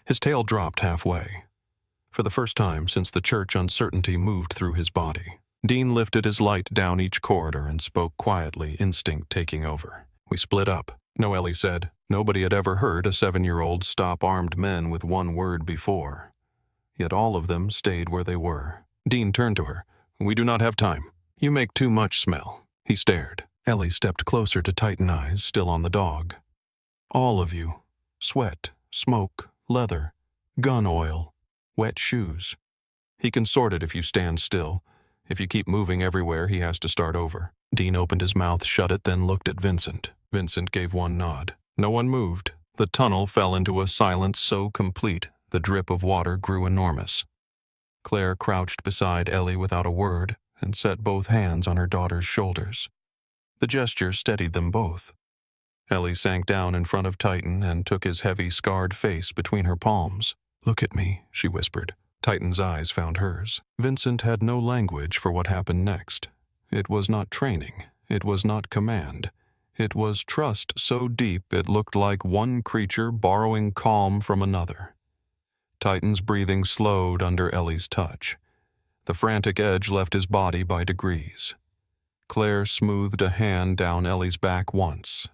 His tail dropped halfway. For the first time since the church uncertainty moved through his body. Dean lifted his light down each corridor and spoke quietly, instinct taking over. We split up. Noelle said. Nobody had ever heard a 7-year-old stop armed men with one word before. Yet all of them stayed where they were. Dean turned to her. We do not have time. You make too much smell. He stared. Ellie stepped closer to Titan eyes, still on the dog. All of you. Sweat, smoke, leather, gun oil, wet shoes. He can sort it if you stand still. If you keep moving everywhere, he has to start over. Dean opened his mouth, shut it, then looked at Vincent. Vincent gave one nod. No one moved. The tunnel fell into a silence so complete, the drip of water grew enormous. Claire crouched beside Ellie without a word and set both hands on her daughter's shoulders. The gesture steadied them both. Ellie sank down in front of Titan and took his heavy, scarred face between her palms. Look at me, she whispered. Titan's eyes found hers. Vincent had no language for what happened next. It was not training. It was not command. It was trust so deep it looked like one creature borrowing calm from another. Titan's breathing slowed under Ellie's touch. The frantic edge left his body by degrees. Claire smoothed a hand down Ellie's back once.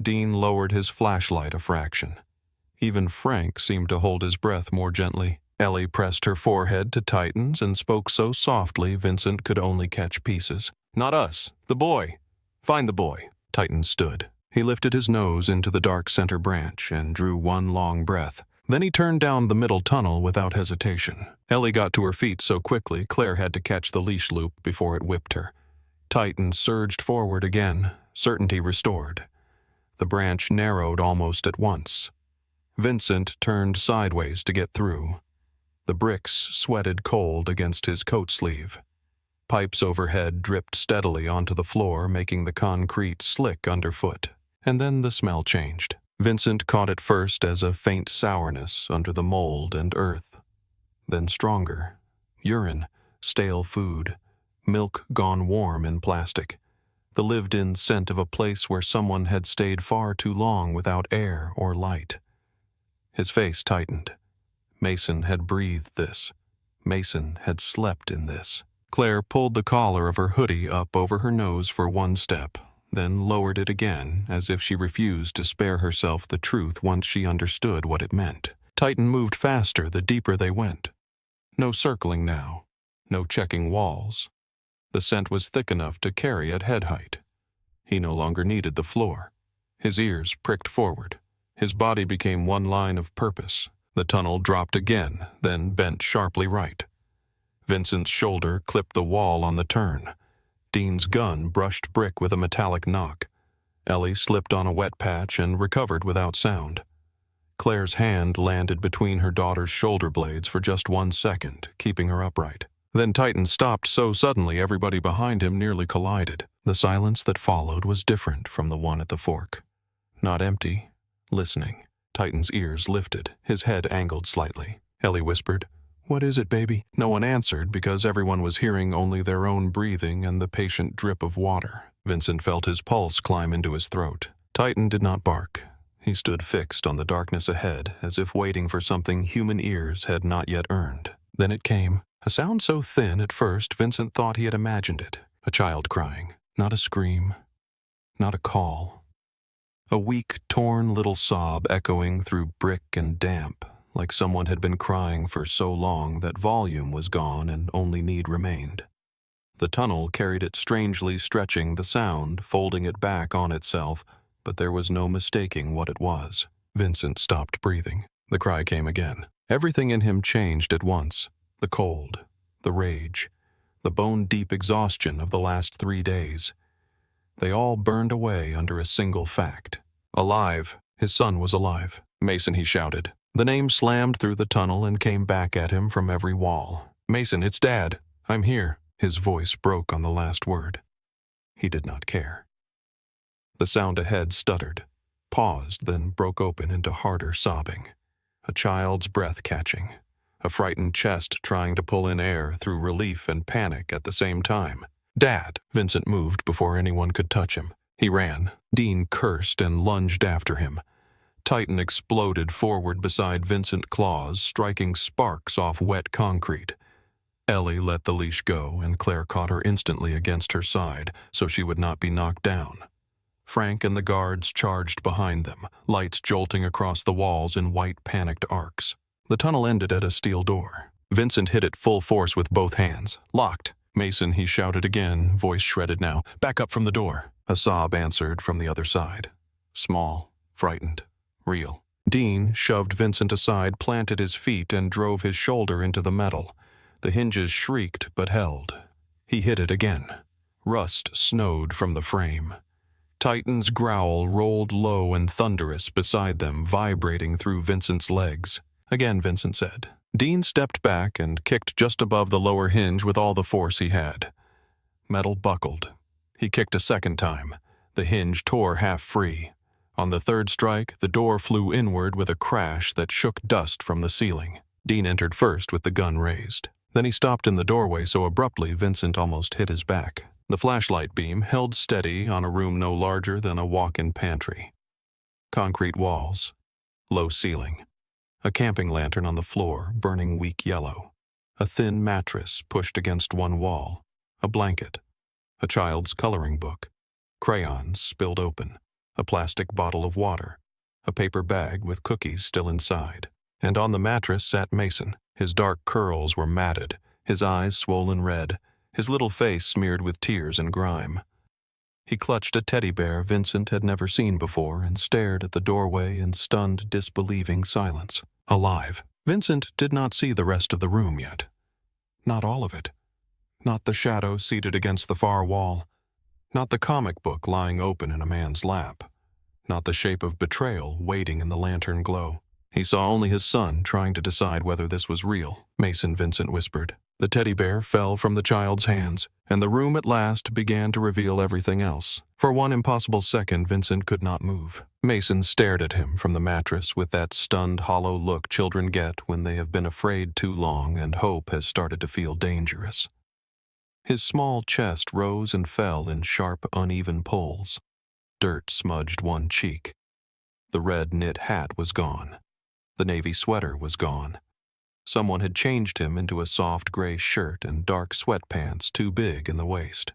Dean lowered his flashlight a fraction. Even Frank seemed to hold his breath more gently. Ellie pressed her forehead to Titan's and spoke so softly Vincent could only catch pieces. Not us. The boy. Find the boy. Titan stood. He lifted his nose into the dark center branch and drew one long breath. Then he turned down the middle tunnel without hesitation. Ellie got to her feet so quickly Claire had to catch the leash loop before it whipped her. Titan surged forward again, certainty restored. The branch narrowed almost at once. Vincent turned sideways to get through. The bricks sweated cold against his coat sleeve. Pipes overhead dripped steadily onto the floor, making the concrete slick underfoot. And then the smell changed. Vincent caught it first as a faint sourness under the mold and earth. Then stronger. Urine, stale food, milk gone warm in plastic. The lived-in scent of a place where someone had stayed far too long without air or light. His face tightened. Mason had breathed this. Mason had slept in this. Claire pulled the collar of her hoodie up over her nose for one step, then lowered it again, as if she refused to spare herself the truth once she understood what it meant. Titan moved faster the deeper they went. No circling now. No checking walls. The scent was thick enough to carry at head height. He no longer needed the floor. His ears pricked forward. His body became one line of purpose. The tunnel dropped again, then bent sharply right. Vincent's shoulder clipped the wall on the turn. Dean's gun brushed brick with a metallic knock. Ellie slipped on a wet patch and recovered without sound. Claire's hand landed between her daughter's shoulder blades for just 1 second, keeping her upright. Then Titan stopped so suddenly everybody behind him nearly collided. The silence that followed was different from the one at the fork. Not empty, listening. Titan's ears lifted, his head angled slightly. Ellie whispered, "What is it, baby?" No one answered because everyone was hearing only their own breathing and the patient drip of water. Vincent felt his pulse climb into his throat. Titan did not bark. He stood fixed on the darkness ahead, as if waiting for something human ears had not yet earned. Then it came. A sound so thin at first Vincent thought he had imagined it. A child crying. Not a scream. Not a call. A weak, torn little sob echoing through brick and damp, like someone had been crying for so long that volume was gone and only need remained. The tunnel carried it strangely, stretching the sound, folding it back on itself, but there was no mistaking what it was. Vincent stopped breathing. The cry came again. Everything in him changed at once. The cold, the rage, the bone-deep exhaustion of the last 3 days. They all burned away under a single fact. Alive. His son was alive. "Mason," he shouted. The name slammed through the tunnel and came back at him from every wall. "Mason, it's Dad. I'm here." His voice broke on the last word. He did not care. The sound ahead stuttered, paused, then broke open into harder sobbing. A child's breath catching. A frightened chest trying to pull in air through relief and panic at the same time. "Dad!" Vincent moved before anyone could touch him. He ran. Dean cursed and lunged after him. Titan exploded forward beside Vincent Claus, striking sparks off wet concrete. Ellie let the leash go, and Claire caught her instantly against her side so she would not be knocked down. Frank and the guards charged behind them, lights jolting across the walls in white panicked arcs. The tunnel ended at a steel door. Vincent hit it full force with both hands. "Locked." "Mason," he shouted again, voice shredded now. "Back up from the door." A sob answered from the other side. Small, frightened, real. Dean shoved Vincent aside, planted his feet, and drove his shoulder into the metal. The hinges shrieked but held. He hit it again. Rust snowed from the frame. Titan's growl rolled low and thunderous beside them, vibrating through Vincent's legs. Again, Vincent said. Dean stepped back and kicked just above the lower hinge with all the force he had. Metal buckled. He kicked a second time. The hinge tore half free. On the third strike, the door flew inward with a crash that shook dust from the ceiling. Dean entered first with the gun raised. Then he stopped in the doorway so abruptly Vincent almost hit his back. The flashlight beam held steady on a room no larger than a walk-in pantry. Concrete walls. Low ceiling. A camping lantern on the floor, burning weak yellow. A thin mattress pushed against one wall. A blanket. A child's coloring book. Crayons spilled open. A plastic bottle of water. A paper bag with cookies still inside. And on the mattress sat Mason. His dark curls were matted, his eyes swollen red, his little face smeared with tears and grime. He clutched a teddy bear Vincent had never seen before and stared at the doorway in stunned, disbelieving silence. Alive. Vincent did not see the rest of the room yet. Not all of it. Not the shadow seated against the far wall. Not the comic book lying open in a man's lap. Not the shape of betrayal waiting in the lantern glow. He saw only his son trying to decide whether this was real. "Mason," Vincent whispered. The teddy bear fell from the child's hands, and the room at last began to reveal everything else. For one impossible second, Vincent could not move. Mason stared at him from the mattress with that stunned, hollow look children get when they have been afraid too long and hope has started to feel dangerous. His small chest rose and fell in sharp, uneven pulls. Dirt smudged one cheek. The red knit hat was gone. The navy sweater was gone. Someone had changed him into a soft gray shirt and dark sweatpants too big in the waist.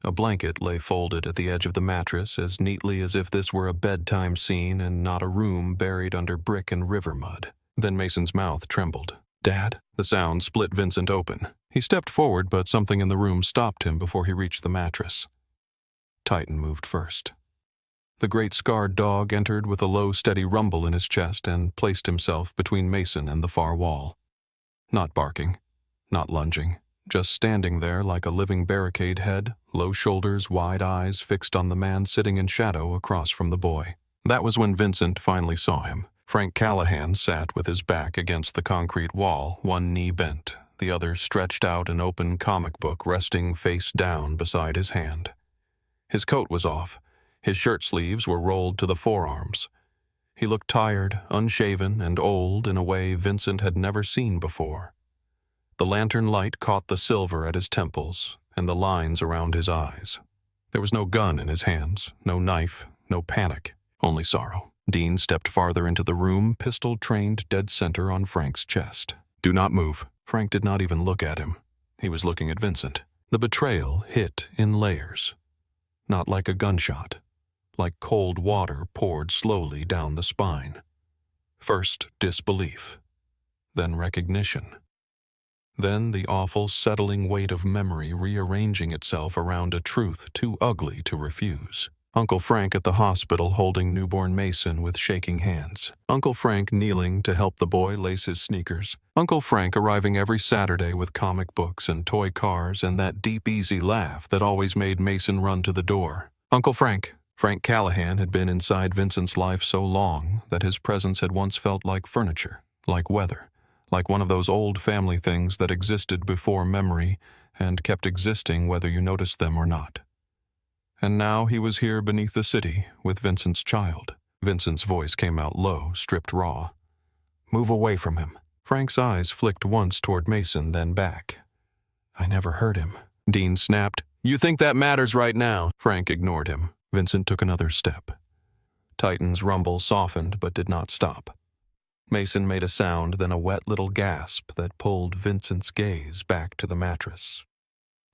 A blanket lay folded at the edge of the mattress as neatly as if this were a bedtime scene and not a room buried under brick and river mud. Then Mason's mouth trembled. "Dad?" The sound split Vincent open. He stepped forward, but something in the room stopped him before he reached the mattress. Titan moved first. The great scarred dog entered with a low, steady rumble in his chest and placed himself between Mason and the far wall. Not barking, not lunging, just standing there like a living barricade head, low shoulders, wide eyes fixed on the man sitting in shadow across from the boy. That was when Vincent finally saw him. Frank Callahan sat with his back against the concrete wall, one knee bent, the other stretched out, an open comic book resting face down beside his hand. His coat was off. His shirt sleeves were rolled to the forearms. He looked tired, unshaven, and old in a way Vincent had never seen before. The lantern light caught the silver at his temples and the lines around his eyes. There was no gun in his hands, no knife, no panic, only sorrow. Dean stepped farther into the room, pistol trained dead center on Frank's chest. "Do not move." Frank did not even look at him. He was looking at Vincent. The betrayal hit in layers. Not like a gunshot, like cold water poured slowly down the spine. First disbelief, then recognition. Then the awful settling weight of memory rearranging itself around a truth too ugly to refuse. Uncle Frank at the hospital holding newborn Mason with shaking hands. Uncle Frank kneeling to help the boy lace his sneakers. Uncle Frank arriving every Saturday with comic books and toy cars and that deep, easy laugh that always made Mason run to the door. Uncle Frank. Frank Callahan had been inside Vincent's life so long that his presence had once felt like furniture, like weather, like one of those old family things that existed before memory and kept existing whether you noticed them or not. And now he was here beneath the city with Vincent's child. Vincent's voice came out low, stripped raw. "Move away from him." Frank's eyes flicked once toward Mason, then back. "I never heard him." Dean snapped. "You think that matters right now?" Frank ignored him. Vincent took another step. Titan's rumble softened but did not stop. Mason made a sound, then a wet little gasp that pulled Vincent's gaze back to the mattress.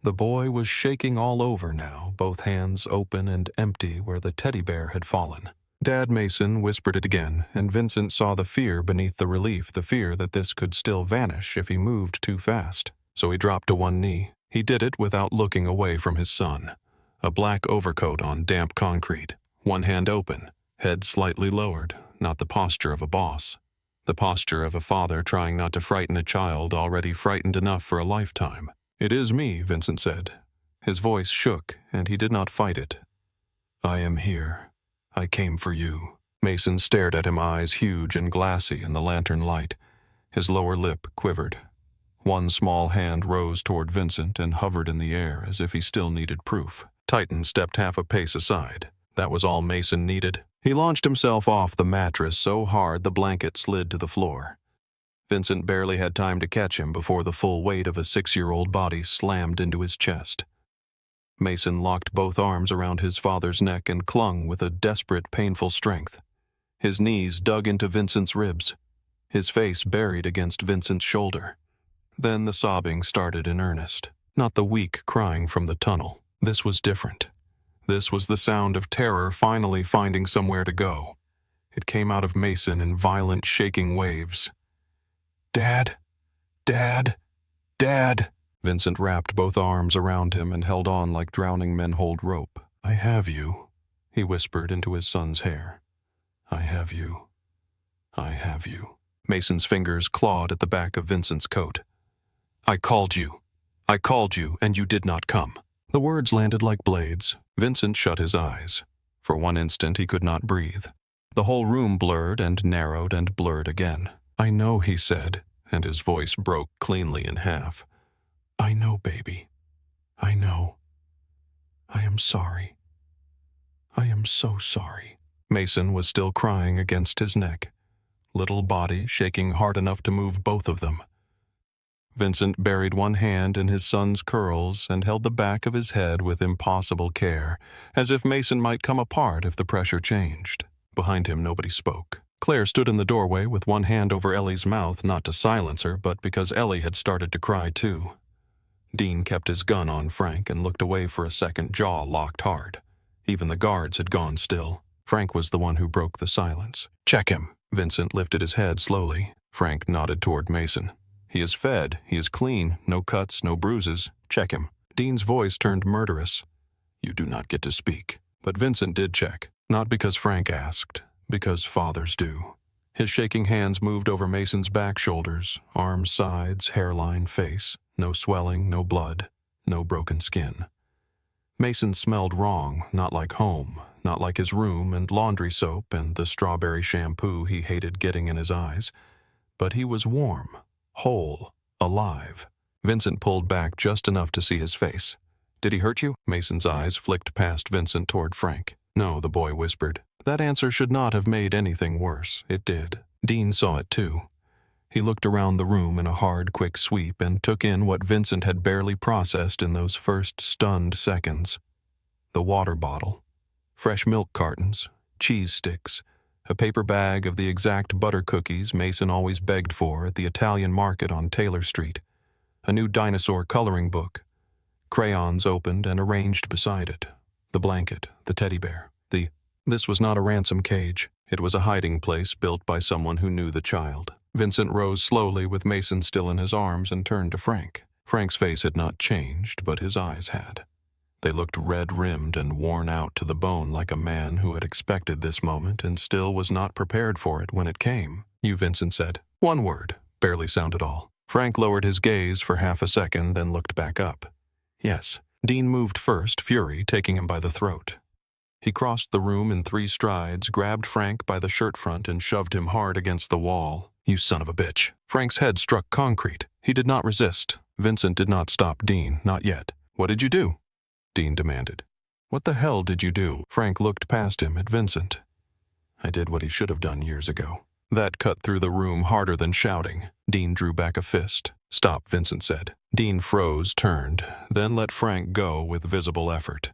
The boy was shaking all over now, both hands open and empty where the teddy bear had fallen. Dad Mason whispered it again, and Vincent saw the fear beneath the relief, the fear that this could still vanish if he moved too fast. So he dropped to one knee. He did it without looking away from his son. A black overcoat on damp concrete, one hand open, head slightly lowered, not the posture of a boss. The posture of a father trying not to frighten a child already frightened enough for a lifetime. "It is me," Vincent said. His voice shook, and he did not fight it. "I am here. I came for you." Mason stared at him, eyes huge and glassy in the lantern light. His lower lip quivered. One small hand rose toward Vincent and hovered in the air as if he still needed proof. Titan stepped half a pace aside. That was all Mason needed. He launched himself off the mattress so hard the blanket slid to the floor. Vincent barely had time to catch him before the full weight of a 6-year-old body slammed into his chest. Mason locked both arms around his father's neck and clung with a desperate, painful strength. His knees dug into Vincent's ribs, his face buried against Vincent's shoulder. Then the sobbing started in earnest, not the weak crying from the tunnel. This was different. This was the sound of terror finally finding somewhere to go. It came out of Mason in violent, shaking waves. "Dad! Dad! Dad!" Vincent wrapped both arms around him and held on like drowning men hold rope. "I have you," he whispered into his son's hair. "I have you. I have you." Mason's fingers clawed at the back of Vincent's coat. "I called you. I called you, and you did not come." The words landed like blades. Vincent shut his eyes. For one instant he could not breathe. The whole room blurred and narrowed and blurred again. "I know," he said, and his voice broke cleanly in half. "I know, baby. I know. I am sorry. I am so sorry." Mason was still crying against his neck, little body shaking hard enough to move both of them. Vincent buried one hand in his son's curls and held the back of his head with impossible care, as if Mason might come apart if the pressure changed. Behind him, nobody spoke. Claire stood in the doorway with one hand over Ellie's mouth, not to silence her, but because Ellie had started to cry too. Dean kept his gun on Frank and looked away for a second, jaw locked hard. Even the guards had gone still. Frank was the one who broke the silence. "Check him." Vincent lifted his head slowly. Frank nodded toward Mason. "He is fed. He is clean. No cuts, no bruises. Check him." Dean's voice turned murderous. "You do not get to speak." But Vincent did check. Not because Frank asked, because fathers do. His shaking hands moved over Mason's back shoulders, arms, sides, hairline, face. No swelling, no blood, no broken skin. Mason smelled wrong, not like home, not like his room and laundry soap and the strawberry shampoo he hated getting in his eyes. But he was warm, whole, alive. Vincent pulled back just enough to see his face. "Did he hurt you?" Mason's eyes flicked past Vincent toward Frank. "No," the boy whispered. That answer should not have made anything worse. It did. Dean saw it too. He looked around the room in a hard, quick sweep and took in what Vincent had barely processed in those first stunned seconds. The water bottle, fresh milk cartons, cheese sticks, a paper bag of the exact butter cookies Mason always begged for at the Italian market on Taylor Street, a new dinosaur coloring book, crayons opened and arranged beside it, the blanket, the teddy bear, This was not a ransom cage. It was a hiding place built by someone who knew the child. Vincent rose slowly with Mason still in his arms and turned to Frank. Frank's face had not changed, but his eyes had. They looked red-rimmed and worn out to the bone like a man who had expected this moment and still was not prepared for it when it came. "You," Vincent said. One word, barely sounded all. Frank lowered his gaze for half a second, then looked back up. Yes. Dean moved first, fury taking him by the throat. He crossed the room in 3 strides, grabbed Frank by the shirt front and shoved him hard against the wall. "You son of a bitch." Frank's head struck concrete. He did not resist. Vincent did not stop Dean, not yet. "What did you do?" Dean demanded. "What the hell did you do?" Frank looked past him at Vincent. "I did what he should have done years ago." That cut through the room harder than shouting. Dean drew back a fist. "Stop," Vincent said. Dean froze, turned, then let Frank go with visible effort.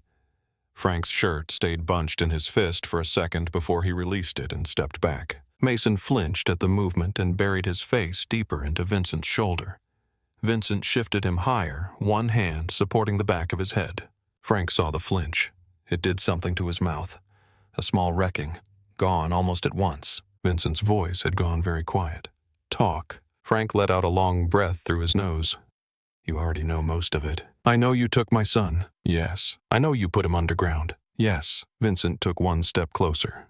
Frank's shirt stayed bunched in his fist for a second before he released it and stepped back. Mason flinched at the movement and buried his face deeper into Vincent's shoulder. Vincent shifted him higher, one hand supporting the back of his head. Frank saw the flinch. It did something to his mouth. A small wrecking. Gone almost at once. Vincent's voice had gone very quiet. "Talk." Frank let out a long breath through his nose. "You already know most of it. I know you took my son." "Yes." "I know you put him underground." "Yes." Vincent took one step closer.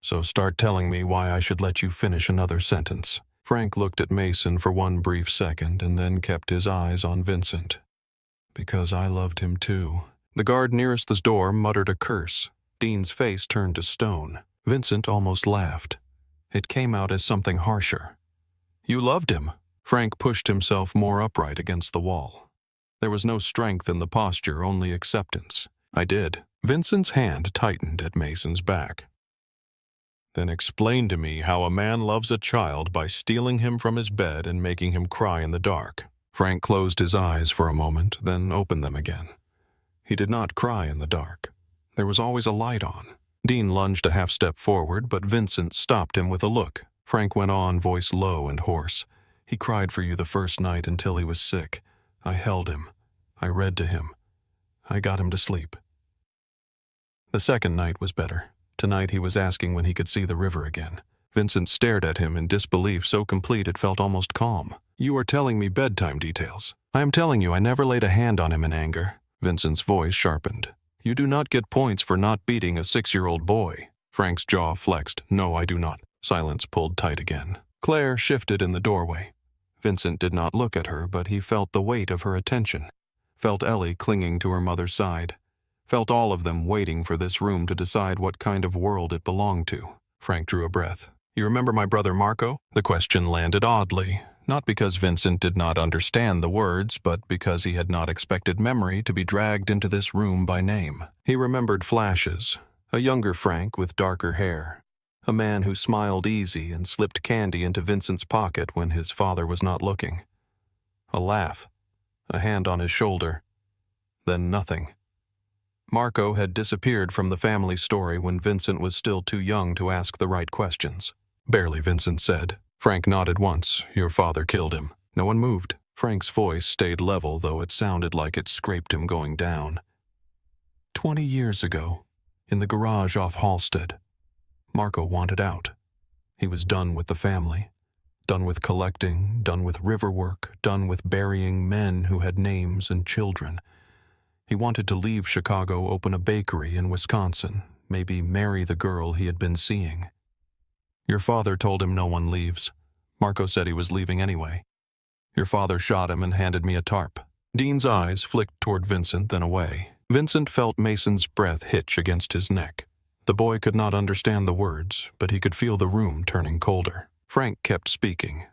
"So start telling me why I should let you finish another sentence." Frank looked at Mason for one brief second and then kept his eyes on Vincent. "Because I loved him too." The guard nearest the door muttered a curse. Dean's face turned to stone. Vincent almost laughed. It came out as something harsher. "You loved him." Frank pushed himself more upright against the wall. There was no strength in the posture, only acceptance. "I did." Vincent's hand tightened at Mason's back. "Then explain to me how a man loves a child by stealing him from his bed and making him cry in the dark." Frank closed his eyes for a moment, then opened them again. He did not cry in the dark. There was always a light on. Dean lunged a half-step forward, but Vincent stopped him with a look. Frank went on, voice low and hoarse. "He cried for you the first night until he was sick. I held him. I read to him. I got him to sleep. The second night was better. Tonight he was asking when he could see the river again." Vincent stared at him in disbelief so complete it felt almost calm. "You are telling me bedtime details." "I am telling you I never laid a hand on him in anger." Vincent's voice sharpened. "You do not get points for not beating a 6-year-old boy." Frank's jaw flexed. "No, I do not." Silence pulled tight again. Claire shifted in the doorway. Vincent did not look at her, but he felt the weight of her attention. Felt Ellie clinging to her mother's side. Felt all of them waiting for this room to decide what kind of world it belonged to. Frank drew a breath. "You remember my brother Marco?" The question landed oddly, not because Vincent did not understand the words, but because he had not expected memory to be dragged into this room by name. He remembered flashes. A younger Frank with darker hair. A man who smiled easy and slipped candy into Vincent's pocket when his father was not looking. A laugh. A hand on his shoulder. Then nothing. Marco had disappeared from the family story when Vincent was still too young to ask the right questions. "Barely," Vincent said. Frank nodded once. "Your father killed him." No one moved. Frank's voice stayed level, though it sounded like it scraped him going down. 20 years ago, in the garage off Halstead, Marco wanted out. He was done with the family. Done with collecting, done with river work, done with burying men who had names and children. He wanted to leave Chicago, open a bakery in Wisconsin, maybe marry the girl he had been seeing. Your father told him no one leaves. Marco said he was leaving anyway. Your father shot him and handed me a tarp." Dean's eyes flicked toward Vincent, then away. Vincent felt Mason's breath hitch against his neck. The boy could not understand the words, but he could feel the room turning colder. Frank kept speaking.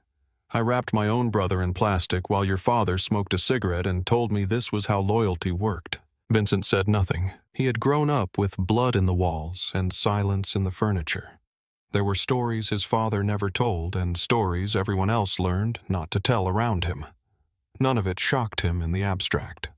"I wrapped my own brother in plastic while your father smoked a cigarette and told me this was how loyalty worked." Vincent said nothing. He had grown up with blood in the walls and silence in the furniture. There were stories his father never told and stories everyone else learned not to tell around him. None of it shocked him in the abstract.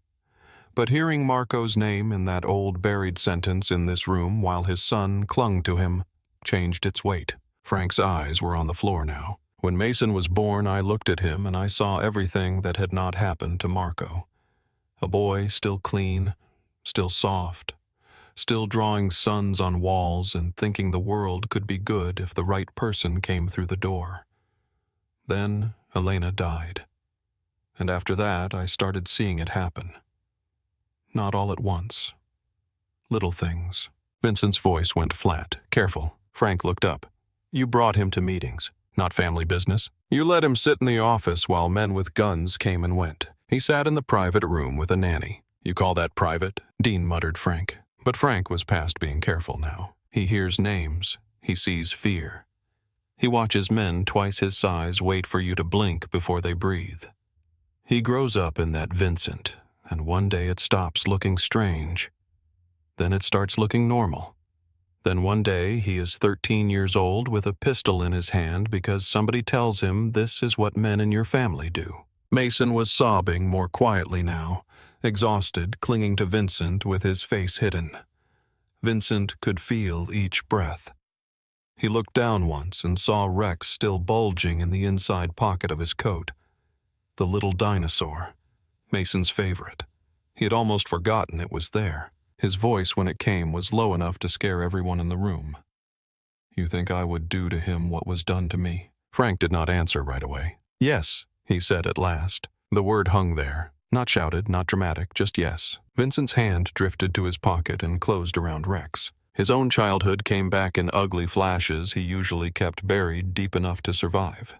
But hearing Marco's name in that old buried sentence in this room while his son clung to him changed its weight. Frank's eyes were on the floor now. "When Mason was born, I looked at him and I saw everything that had not happened to Marco. A boy still clean, still soft, still drawing suns on walls and thinking the world could be good if the right person came through the door. Then Elena died. And after that, I started seeing it happen. Not all at once. Little things." Vincent's voice went flat. "Careful." Frank looked up. "You brought him to meetings. Not family business. You let him sit in the office while men with guns came and went. He sat in the private room with a nanny. You call that private?" Dean muttered Frank. But Frank was past being careful now. He hears names. He sees fear. He watches men twice his size wait for you to blink before they breathe. He grows up in that Vincent, and one day it stops looking strange. Then it starts looking normal. Then one day he is 13 years old with a pistol in his hand because somebody tells him this is what men in your family do. Mason was sobbing more quietly now, exhausted, clinging to Vincent with his face hidden. Vincent could feel each breath. He looked down once and saw Rex still bulging in the inside pocket of his coat. The little dinosaur, Mason's favorite. He had almost forgotten it was there. His voice, when it came, was low enough to scare everyone in the room. "You think I would do to him what was done to me?" Frank did not answer right away. "Yes," he said at last. The word hung there. Not shouted, not dramatic, just yes. Vincent's hand drifted to his pocket and closed around Rex. His own childhood came back in ugly flashes he usually kept buried deep enough to survive.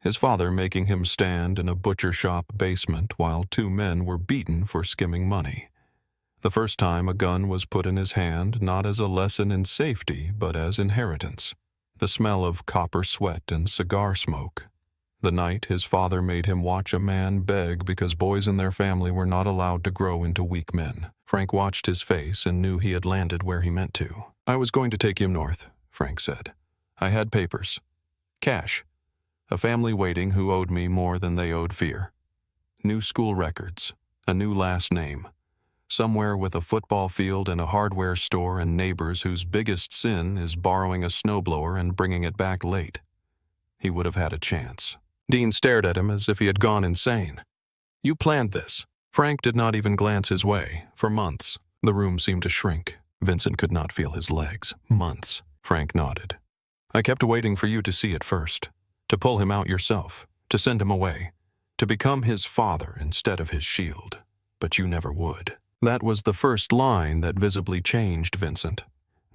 His father making him stand in a butcher shop basement while two men were beaten for skimming money. The first time a gun was put in his hand not as a lesson in safety but as inheritance. The smell of copper sweat and cigar smoke. The night his father made him watch a man beg because boys in their family were not allowed to grow into weak men. Frank watched his face and knew he had landed where he meant to. "I was going to take him north," Frank said. "I had papers. Cash. A family waiting who owed me more than they owed fear. New school records. A new last name. Somewhere with a football field and a hardware store and neighbors whose biggest sin is borrowing a snowblower and bringing it back late. He would have had a chance." Dean stared at him as if he had gone insane. "You planned this." Frank did not even glance his way. For months, the room seemed to shrink. Vincent could not feel his legs. Months. Frank nodded. "I kept waiting for you to see it first. To pull him out yourself. To send him away. To become his father instead of his shield. But you never would." That was the first line that visibly changed Vincent.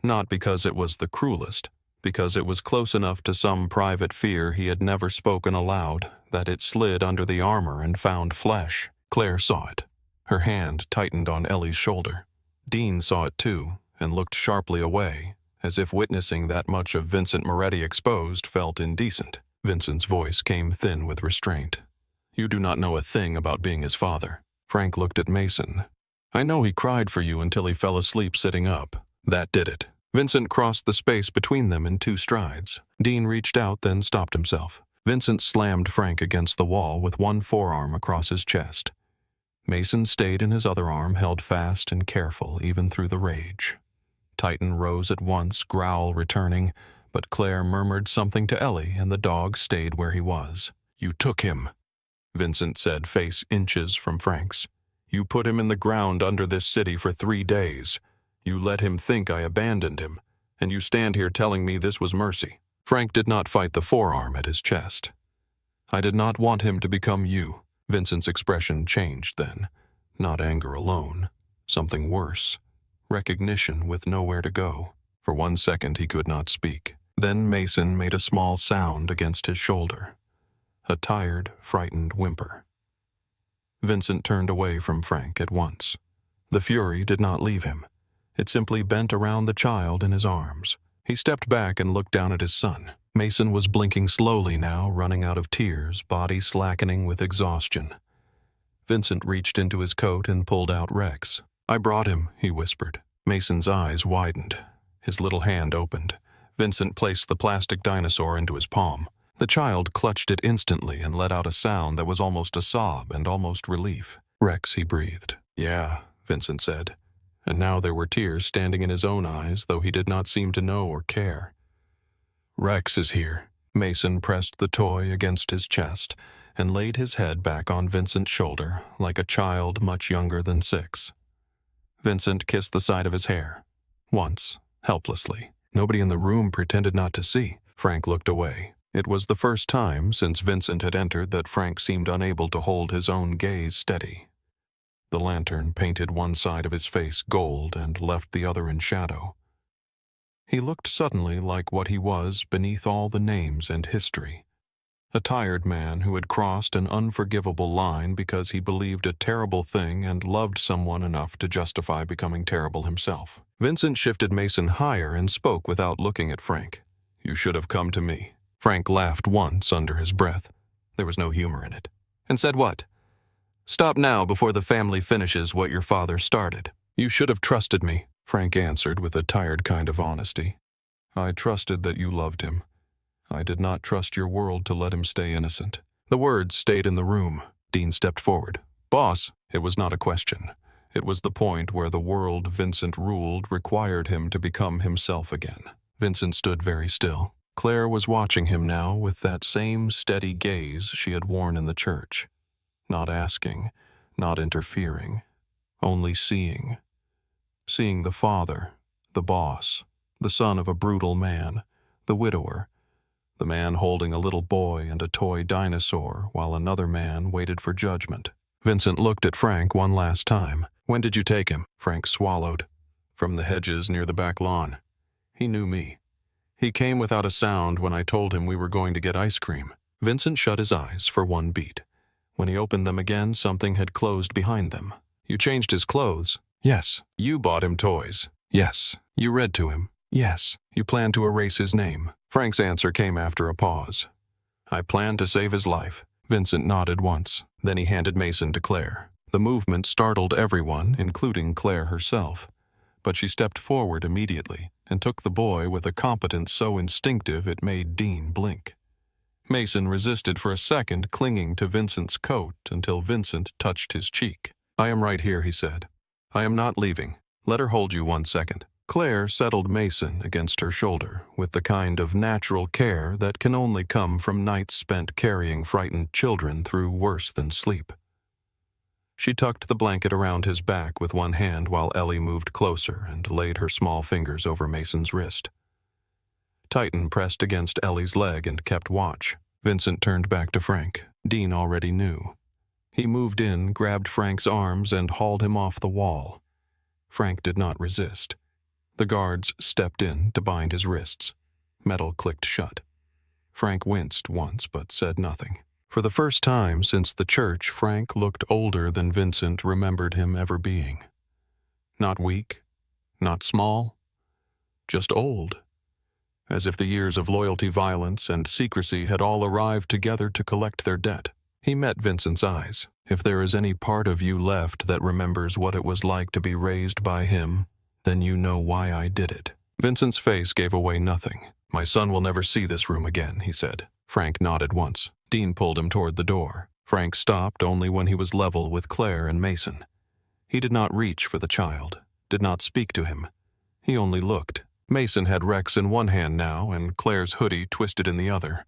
Not because it was the cruelest, because it was close enough to some private fear he had never spoken aloud that it slid under the armor and found flesh. Claire saw it. Her hand tightened on Ellie's shoulder. Dean saw it too, and looked sharply away, as if witnessing that much of Vincent Moretti exposed felt indecent. Vincent's voice came thin with restraint. "You do not know a thing about being his father." Frank looked at Mason. "I know he cried for you until he fell asleep sitting up. That did it." Vincent crossed the space between them in 2 strides. Dean reached out, then stopped himself. Vincent slammed Frank against the wall with one forearm across his chest. Mason stayed in his other arm, held fast and careful even through the rage. Titan rose at once, growl returning, but Claire murmured something to Ellie and the dog stayed where he was. "You took him," Vincent said, face inches from Frank's. "You put him in the ground under this city for 3 days. You let him think I abandoned him, and you stand here telling me this was mercy." Frank did not fight the forearm at his chest. "I did not want him to become you." Vincent's expression changed then. Not anger alone. Something worse. Recognition with nowhere to go. For 1 second he could not speak. Then Mason made a small sound against his shoulder. a tired, frightened whimper. Vincent turned away from Frank at once. The fury did not leave him. It simply bent around the child in his arms. He stepped back and looked down at his son. Mason was blinking slowly now, running out of tears, body slackening with exhaustion. Vincent reached into his coat and pulled out Rex. "I brought him," he whispered. Mason's eyes widened. His little hand opened. Vincent placed the plastic dinosaur into his palm. The child clutched it instantly and let out a sound that was almost a sob and almost relief. "Rex," he breathed. "Yeah," Vincent said. And now there were tears standing in his own eyes, though he did not seem to know or care. "Rex is here." Mason pressed the toy against his chest and laid his head back on Vincent's shoulder, like a child much younger than 6. Vincent kissed the side of his hair. Once, helplessly. Nobody in the room pretended not to see. Frank looked away. It was the first time since Vincent had entered that Frank seemed unable to hold his own gaze steady. The lantern painted one side of his face gold and left the other in shadow. He looked suddenly like what he was beneath all the names and history. A tired man who had crossed an unforgivable line because he believed a terrible thing and loved someone enough to justify becoming terrible himself. Vincent shifted Mason higher and spoke without looking at Frank. "You should have come to me." Frank laughed once under his breath. There was no humor in it. "And said what?" "Stop now before the family finishes what your father started." "You should have trusted me," Frank answered with a tired kind of honesty. "I trusted that you loved him. I did not trust your world to let him stay innocent." The words stayed in the room. Dean stepped forward. "Boss." It was not a question. It was the point where the world Vincent ruled required him to become himself again. Vincent stood very still. Claire was watching him now with that same steady gaze she had worn in the church. Not asking, not interfering, only seeing. Seeing the father, the boss, the son of a brutal man, the widower, the man holding a little boy and a toy dinosaur while another man waited for judgment. Vincent looked at Frank one last time. "When did you take him?" Frank swallowed. "From the hedges near the back lawn. He knew me. He came without a sound when I told him we were going to get ice cream." Vincent shut his eyes for one beat. When he opened them again, something had closed behind them. "You changed his clothes?" "Yes." "You bought him toys?" "Yes." "You read to him?" "Yes." "You planned to erase his name?" Frank's answer came after a pause. "I planned to save his life." Vincent nodded once. Then he handed Mason to Claire. The movement startled everyone, including Claire herself. But she stepped forward immediately and took the boy with a competence so instinctive it made Dean blink. Mason resisted for a second, clinging to Vincent's coat until Vincent touched his cheek. "I am right here," he said. "I am not leaving. Let her hold you 1 second." Claire settled Mason against her shoulder with the kind of natural care that can only come from nights spent carrying frightened children through worse than sleep. She tucked the blanket around his back with one hand while Ellie moved closer and laid her small fingers over Mason's wrist. Titan pressed against Ellie's leg and kept watch. Vincent turned back to Frank. Dean already knew. He moved in, grabbed Frank's arms, and hauled him off the wall. Frank did not resist. The guards stepped in to bind his wrists. Metal clicked shut. Frank winced once but said nothing. For the first time since the church, Frank looked older than Vincent remembered him ever being. Not weak, not small, just old. As if the years of loyalty, violence, and secrecy had all arrived together to collect their debt. He met Vincent's eyes. "If there is any part of you left that remembers what it was like to be raised by him, then you know why I did it." Vincent's face gave away nothing. "My son will never see this room again," he said. Frank nodded once. Dean pulled him toward the door. Frank stopped only when he was level with Claire and Mason. He did not reach for the child, did not speak to him. He only looked. Mason had Rex in one hand now and Claire's hoodie twisted in the other.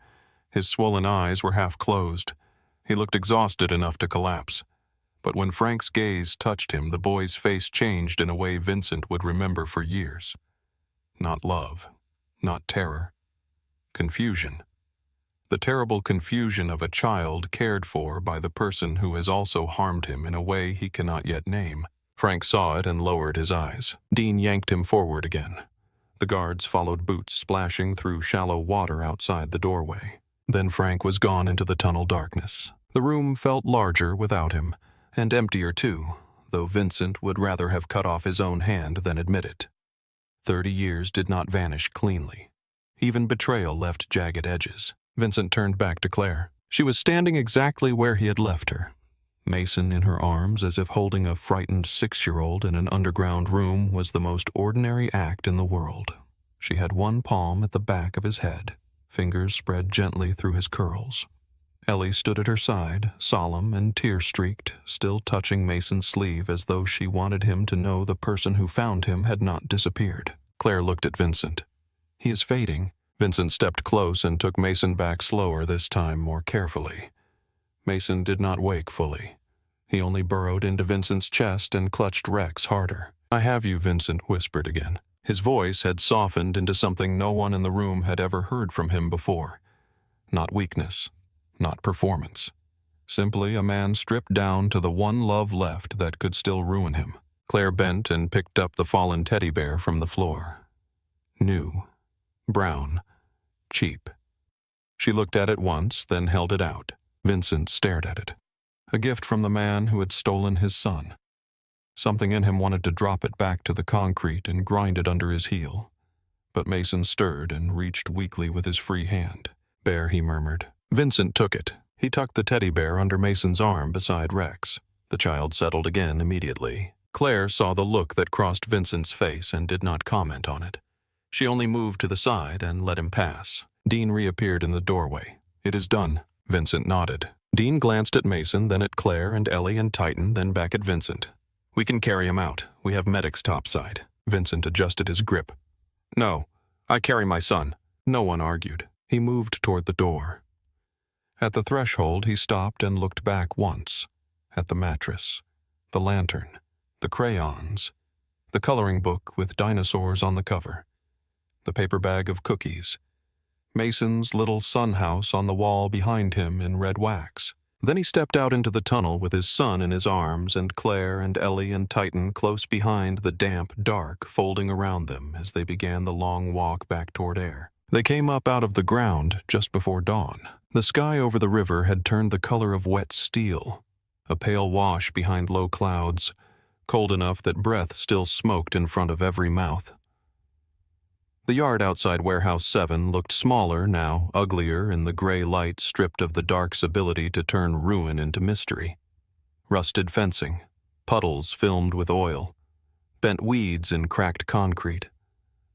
His swollen eyes were half closed. He looked exhausted enough to collapse. But when Frank's gaze touched him, the boy's face changed in a way Vincent would remember for years. Not love, not terror. Confusion. The terrible confusion of a child cared for by the person who has also harmed him in a way he cannot yet name. Frank saw it and lowered his eyes. Dean yanked him forward again. The guards followed Boots splashing through shallow water outside the doorway. Then Frank was gone into the tunnel darkness. The room felt larger without him, and emptier too, though Vincent would rather have cut off his own hand than admit it. 30 years did not vanish cleanly. Even betrayal left jagged edges. Vincent turned back to Claire. She was standing exactly where he had left her. Mason in her arms, as if holding a frightened 6-year-old in an underground room, was the most ordinary act in the world. She had one palm at the back of his head, fingers spread gently through his curls. Ellie stood at her side, solemn and tear-streaked, still touching Mason's sleeve as though she wanted him to know the person who found him had not disappeared. Claire looked at Vincent. "He is fading." Vincent stepped close and took Mason back slower, this time more carefully. Mason did not wake fully. He only burrowed into Vincent's chest and clutched Rex harder. "I have you," Vincent whispered again. His voice had softened into something no one in the room had ever heard from him before. Not weakness, not performance. Simply a man stripped down to the one love left that could still ruin him. Claire bent and picked up the fallen teddy bear from the floor. New, brown, cheap. She looked at it once, then held it out. Vincent stared at it. A gift from the man who had stolen his son. Something in him wanted to drop it back to the concrete and grind it under his heel. But Mason stirred and reached weakly with his free hand. "Bear," he murmured. Vincent took it. He tucked the teddy bear under Mason's arm beside Rex. The child settled again immediately. Claire saw the look that crossed Vincent's face and did not comment on it. She only moved to the side and let him pass. Dean reappeared in the doorway. "It is done." Vincent nodded. Dean glanced at Mason, then at Claire and Ellie and Titan, then back at Vincent. "We can carry him out. We have medics topside." Vincent adjusted his grip. "No, I carry my son." No one argued. He moved toward the door. At the threshold, he stopped and looked back once. At the mattress, the lantern, the crayons, the coloring book with dinosaurs on the cover, the paper bag of cookies, Mason's little sun house on the wall behind him in red wax. Then he stepped out into the tunnel with his son in his arms and Claire and Ellie and Titan close behind, the damp dark folding around them as they began the long walk back toward air. They came up out of the ground just before dawn. The sky over the river had turned the color of wet steel, a pale wash behind low clouds, cold enough that breath still smoked in front of every mouth. The yard outside Warehouse 7 looked smaller now, uglier in the gray light stripped of the dark's ability to turn ruin into mystery. Rusted fencing, puddles filmed with oil, bent weeds in cracked concrete.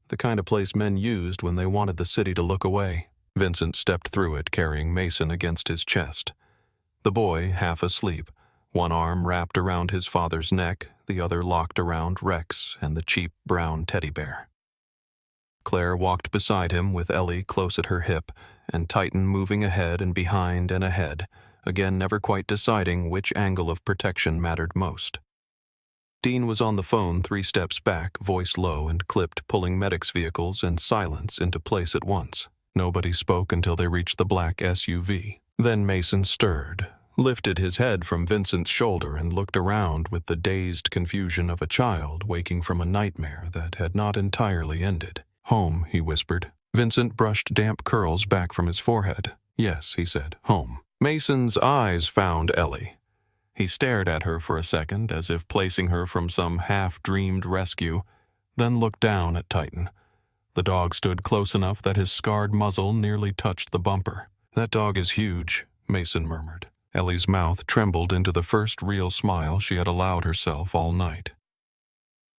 The kind of place men used when they wanted the city to look away. Vincent stepped through it, carrying Mason against his chest. The boy, half asleep, one arm wrapped around his father's neck, the other locked around Rex and the cheap brown teddy bear. Claire walked beside him with Ellie close at her hip, and Titan moving ahead and behind and ahead, again never quite deciding which angle of protection mattered most. Dean was on the phone 3 steps back, voice low and clipped, pulling medics' vehicles and silence into place at once. Nobody spoke until they reached the black SUV. Then Mason stirred, lifted his head from Vincent's shoulder and looked around with the dazed confusion of a child waking from a nightmare that had not entirely ended. "Home," he whispered. Vincent brushed damp curls back from his forehead. "Yes," he said, "home." Mason's eyes found Ellie. He stared at her for a second, as if placing her from some half-dreamed rescue, then looked down at Titan. The dog stood close enough that his scarred muzzle nearly touched the bumper. "That dog is huge," Mason murmured. Ellie's mouth trembled into the first real smile she had allowed herself all night.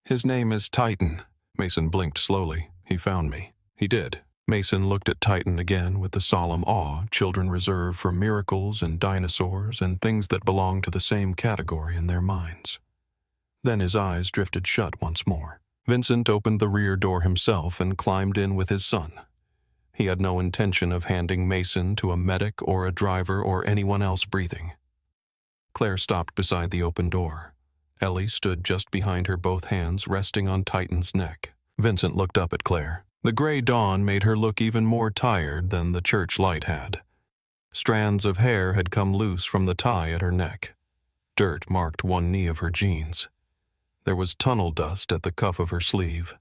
"His name is Titan." Mason blinked slowly. "He found me." He did. Mason looked at Titan again with the solemn awe children reserve for miracles and dinosaurs and things that belong to the same category in their minds. Then his eyes drifted shut once more. Vincent opened the rear door himself and climbed in with his son. He had no intention of handing Mason to a medic or a driver or anyone else breathing. Claire stopped beside the open door. Ellie stood just behind her, both hands resting on Titan's neck. Vincent looked up at Claire. The gray dawn made her look even more tired than the church light had. Strands of hair had come loose from the tie at her neck. Dirt marked one knee of her jeans. There was tunnel dust at the cuff of her sleeve.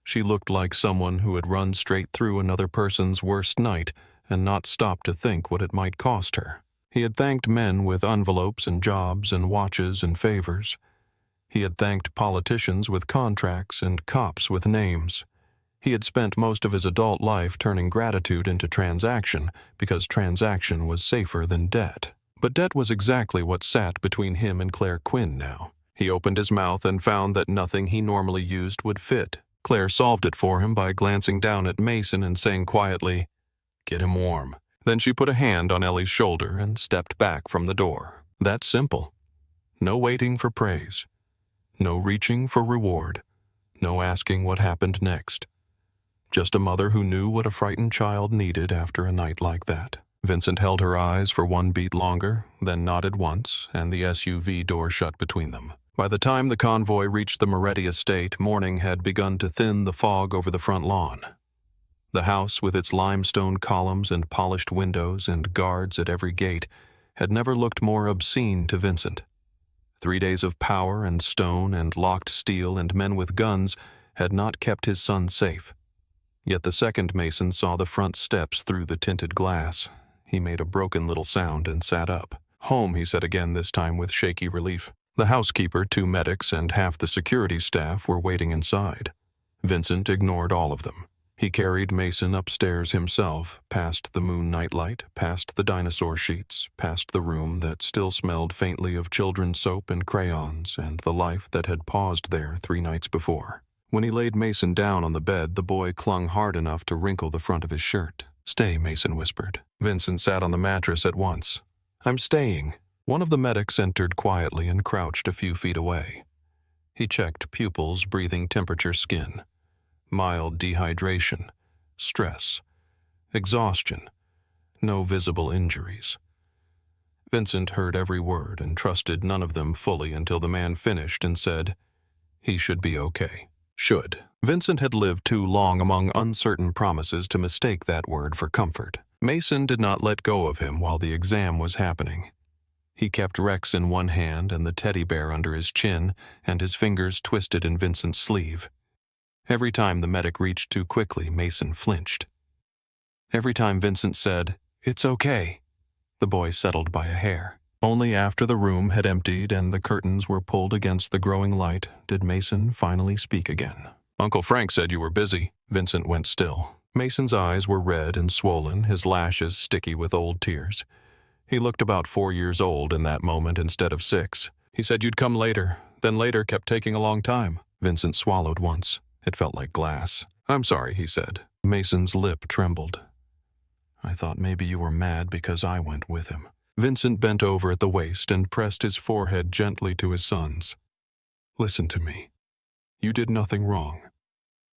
She looked like someone who had run straight through another person's worst night and not stop to think what it might cost her. He had thanked men with envelopes and jobs and watches and favors. He had thanked politicians with contracts and cops with names. He had spent most of his adult life turning gratitude into transaction because transaction was safer than debt. But debt was exactly what sat between him and Claire Quinn now. He opened his mouth and found that nothing he normally used would fit. Claire solved it for him by glancing down at Mason and saying quietly, "Get him warm." Then she put a hand on Ellie's shoulder and stepped back from the door. That simple. No waiting for praise. No reaching for reward. No asking what happened next. Just a mother who knew what a frightened child needed after a night like that. Vincent held her eyes for one beat longer, then nodded once, and the SUV door shut between them. By the time the convoy reached the Moretti estate, morning had begun to thin the fog over the front lawn. The house, with its limestone columns and polished windows and guards at every gate, had never looked more obscene to Vincent. 3 days of power and stone and locked steel and men with guns had not kept his son safe. Yet the second Mason saw the front steps through the tinted glass. He made a broken little sound and sat up. "Home," he said again, this time with shaky relief. The housekeeper, 2 medics, and half the security staff were waiting inside. Vincent ignored all of them. He carried Mason upstairs himself, past the moon nightlight, past the dinosaur sheets, past the room that still smelled faintly of children's soap and crayons and the life that had paused there 3 nights before. When he laid Mason down on the bed, the boy clung hard enough to wrinkle the front of his shirt. "Stay," Mason whispered. Vincent sat on the mattress at once. "I'm staying." One of the medics entered quietly and crouched a few feet away. He checked pupils, breathing temperature, skin. Mild dehydration, stress, exhaustion, no visible injuries. Vincent heard every word and trusted none of them fully until the man finished and said, "He should be okay." Should. Vincent had lived too long among uncertain promises to mistake that word for comfort. Mason did not let go of him while the exam was happening. He kept Rex in one hand and the teddy bear under his chin, and his fingers twisted in Vincent's sleeve. Every time the medic reached too quickly, Mason flinched. Every time Vincent said, "It's okay," the boy settled by a hair. Only after the room had emptied and the curtains were pulled against the growing light did Mason finally speak again. "Uncle Frank said you were busy." Vincent went still. Mason's eyes were red and swollen, his lashes sticky with old tears. He looked about 4 years old in that moment instead of 6. "He said you'd come later, then later kept taking a long time." Vincent swallowed once. It felt like glass. "I'm sorry," he said. Mason's lip trembled. "I thought maybe you were mad because I went with him." Vincent bent over at the waist and pressed his forehead gently to his son's. "Listen to me. You did nothing wrong.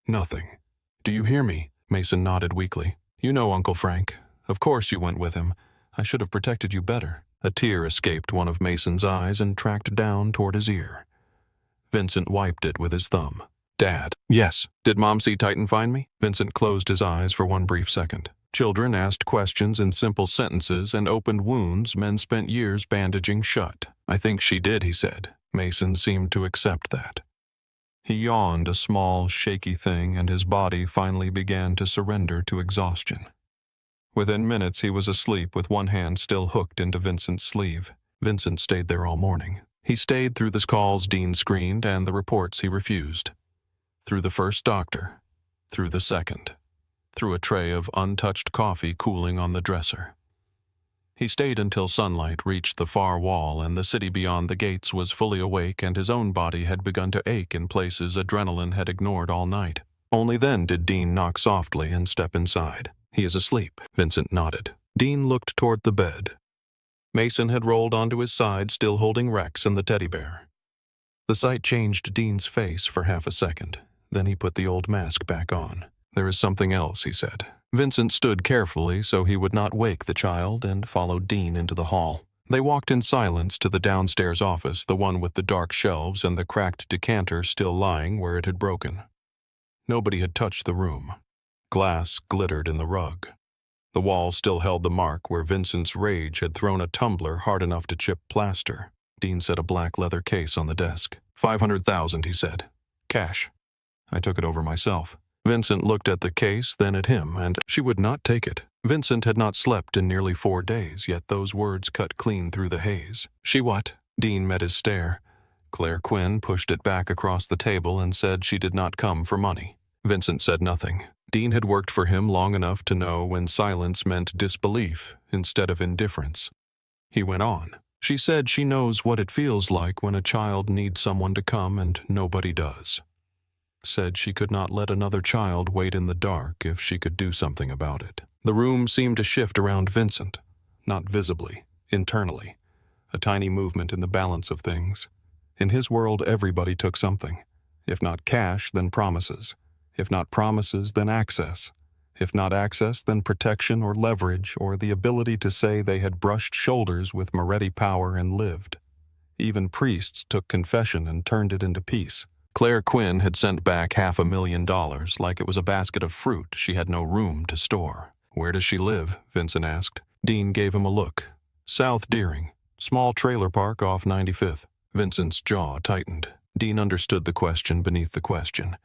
Nothing. Do you hear me?" Mason nodded weakly. "You know Uncle Frank. Of course you went with him. I should have protected you better." A tear escaped one of Mason's eyes and tracked down toward his ear. Vincent wiped it with his thumb. "Dad." "Yes." "Did Mom see Titan find me?" Vincent closed his eyes for one brief second. Children asked questions in simple sentences and opened wounds men spent years bandaging shut. "I think she did," he said. Mason seemed to accept that. He yawned, a small, shaky thing, and his body finally began to surrender to exhaustion. Within minutes he was asleep with one hand still hooked into Vincent's sleeve. Vincent stayed there all morning. He stayed through the calls Dean screened and the reports he refused. Through the first doctor. Through the second. Through a tray of untouched coffee cooling on the dresser. He stayed until sunlight reached the far wall and the city beyond the gates was fully awake and his own body had begun to ache in places adrenaline had ignored all night. Only then did Dean knock softly and step inside. "He is asleep." Vincent nodded. Dean looked toward the bed. Mason had rolled onto his side, still holding Rex and the teddy bear. The sight changed Dean's face for half a second. Then he put the old mask back on. "There is something else," he said. Vincent stood carefully so he would not wake the child and followed Dean into the hall. They walked in silence to the downstairs office, the one with the dark shelves and the cracked decanter still lying where it had broken. Nobody had touched the room. Glass glittered in the rug. The wall still held the mark where Vincent's rage had thrown a tumbler hard enough to chip plaster. Dean set a black leather case on the desk. 500,000, he said. "Cash." I took it over myself. Vincent looked at the case, then at him, and she would not take it. Vincent had not slept in nearly 4 days, yet those words cut clean through the haze. She what? Dean met his stare. Claire Quinn pushed it back across the table and said she did not come for money. Vincent said nothing. Dean had worked for him long enough to know when silence meant disbelief instead of indifference. He went on. She said she knows what it feels like when a child needs someone to come and nobody does. Said she could not let another child wait in the dark if she could do something about it. The room seemed to shift around Vincent, not visibly, internally, a tiny movement in the balance of things. In his world, everybody took something. If not cash, then promises. If not promises, then access. If not access, then protection or leverage or the ability to say they had brushed shoulders with Moretti power and lived. Even priests took confession and turned it into peace. Claire Quinn had sent back $500,000 like it was a basket of fruit she had no room to store. Where does she live? Vincent asked. Dean gave him a look. South Deering, small trailer park off 95th. Vincent's jaw tightened. Dean understood the question beneath the question.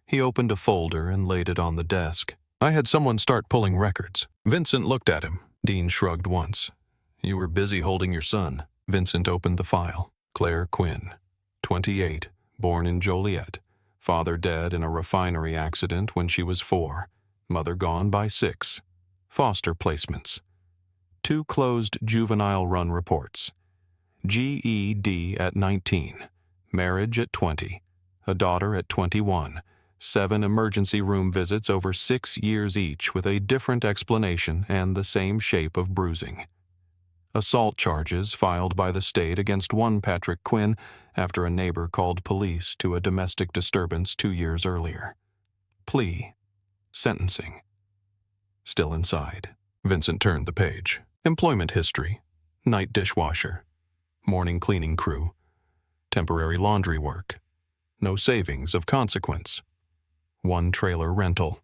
He opened a folder and laid it on the desk. I had someone start pulling records. Vincent looked at him. Dean shrugged once. You were busy holding your son. Vincent opened the file. Claire Quinn, 28, born in Joliet. Father dead in a refinery accident when she was 4. Mother gone by 6. Foster placements. 2 closed juvenile run reports. GED at 19. Marriage at 20. A daughter at 21. 7 emergency room visits over 6 years each with a different explanation and the same shape of bruising. Assault charges filed by the state against one Patrick Quinn after a neighbor called police to a domestic disturbance 2 years earlier. Plea. Sentencing. Still inside. Vincent turned the page. Employment history. Night dishwasher. Morning cleaning crew. Temporary laundry work. No savings of consequence. 1 trailer rental.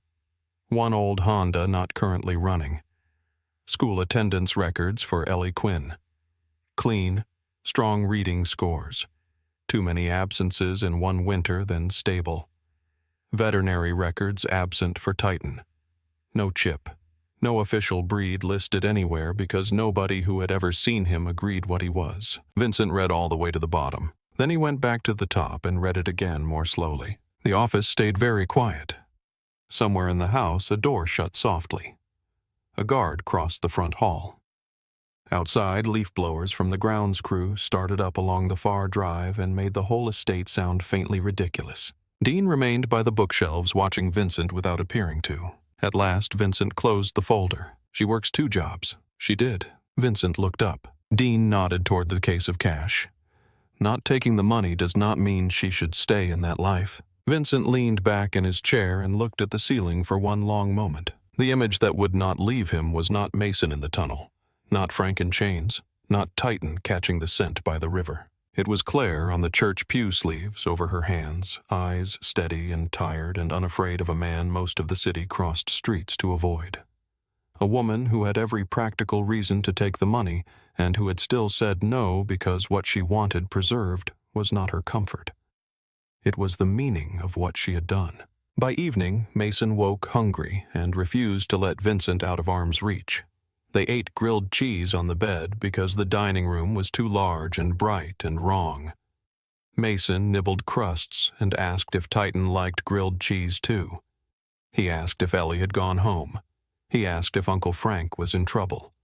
1 old Honda not currently running. School attendance records for Ellie Quinn. Clean, strong reading scores. Too many absences in 1 winter, then stable. Veterinary records absent for Titan. No chip. No official breed listed anywhere because nobody who had ever seen him agreed what he was. Vincent read all the way to the bottom. Then he went back to the top and read it again more slowly. The office stayed very quiet. Somewhere in the house, a door shut softly. A guard crossed the front hall. Outside, leaf blowers from the grounds crew started up along the far drive and made the whole estate sound faintly ridiculous. Dean remained by the bookshelves watching Vincent without appearing to. At last, Vincent closed the folder. She works 2 jobs. She did. Vincent looked up. Dean nodded toward the case of cash. Not taking the money does not mean she should stay in that life. Vincent leaned back in his chair and looked at the ceiling for one long moment. The image that would not leave him was not Mason in the tunnel, not Frank in chains, not Titan catching the scent by the river. It was Claire on the church pew sleeves over her hands, eyes steady and tired and unafraid of a man most of the city crossed streets to avoid. A woman who had every practical reason to take the money and who had still said no because what she wanted preserved was not her comfort. It was the meaning of what she had done. By evening, Mason woke hungry and refused to let Vincent out of arm's reach. They ate grilled cheese on the bed because the dining room was too large and bright and wrong. Mason nibbled crusts and asked if Titan liked grilled cheese too. He asked if Ellie had gone home. He asked if Uncle Frank was in trouble.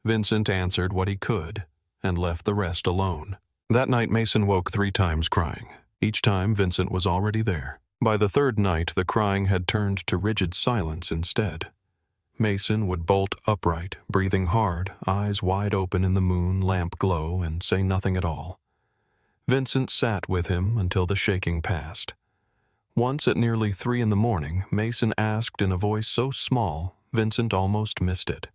Vincent answered what he could and left the rest alone. That night Mason woke 3 times crying. Each time Vincent was already there. By the 3rd night the crying had turned to rigid silence instead. Mason would bolt upright, breathing hard, eyes wide open in the moon lamp glow, and say nothing at all. Vincent sat with him until the shaking passed. Once at nearly 3 in the morning, Mason asked in a voice so small, Vincent almost missed it.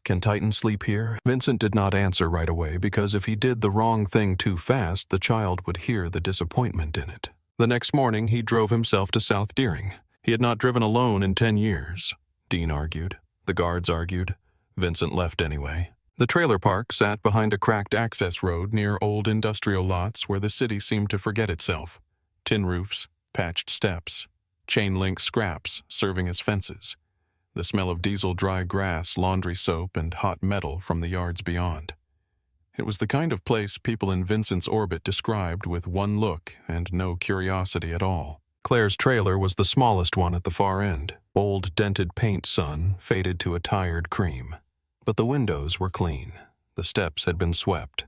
"Can Titan sleep here?" Vincent did not answer right away because if he did the wrong thing too fast, the child would hear the disappointment in it. The next morning, he drove himself to South Deering. He had not driven alone in 10 years. Dean argued. The guards argued. Vincent left anyway. The trailer park sat behind a cracked access road near old industrial lots where the city seemed to forget itself. Tin roofs, patched steps, chain-link scraps serving as fences, the smell of diesel dry grass, laundry soap, and hot metal from the yards beyond. It was the kind of place people in Vincent's orbit described with one look and no curiosity at all. Claire's trailer was the smallest one at the far end. Old dented paint sun faded to a tired cream. But the windows were clean. The steps had been swept.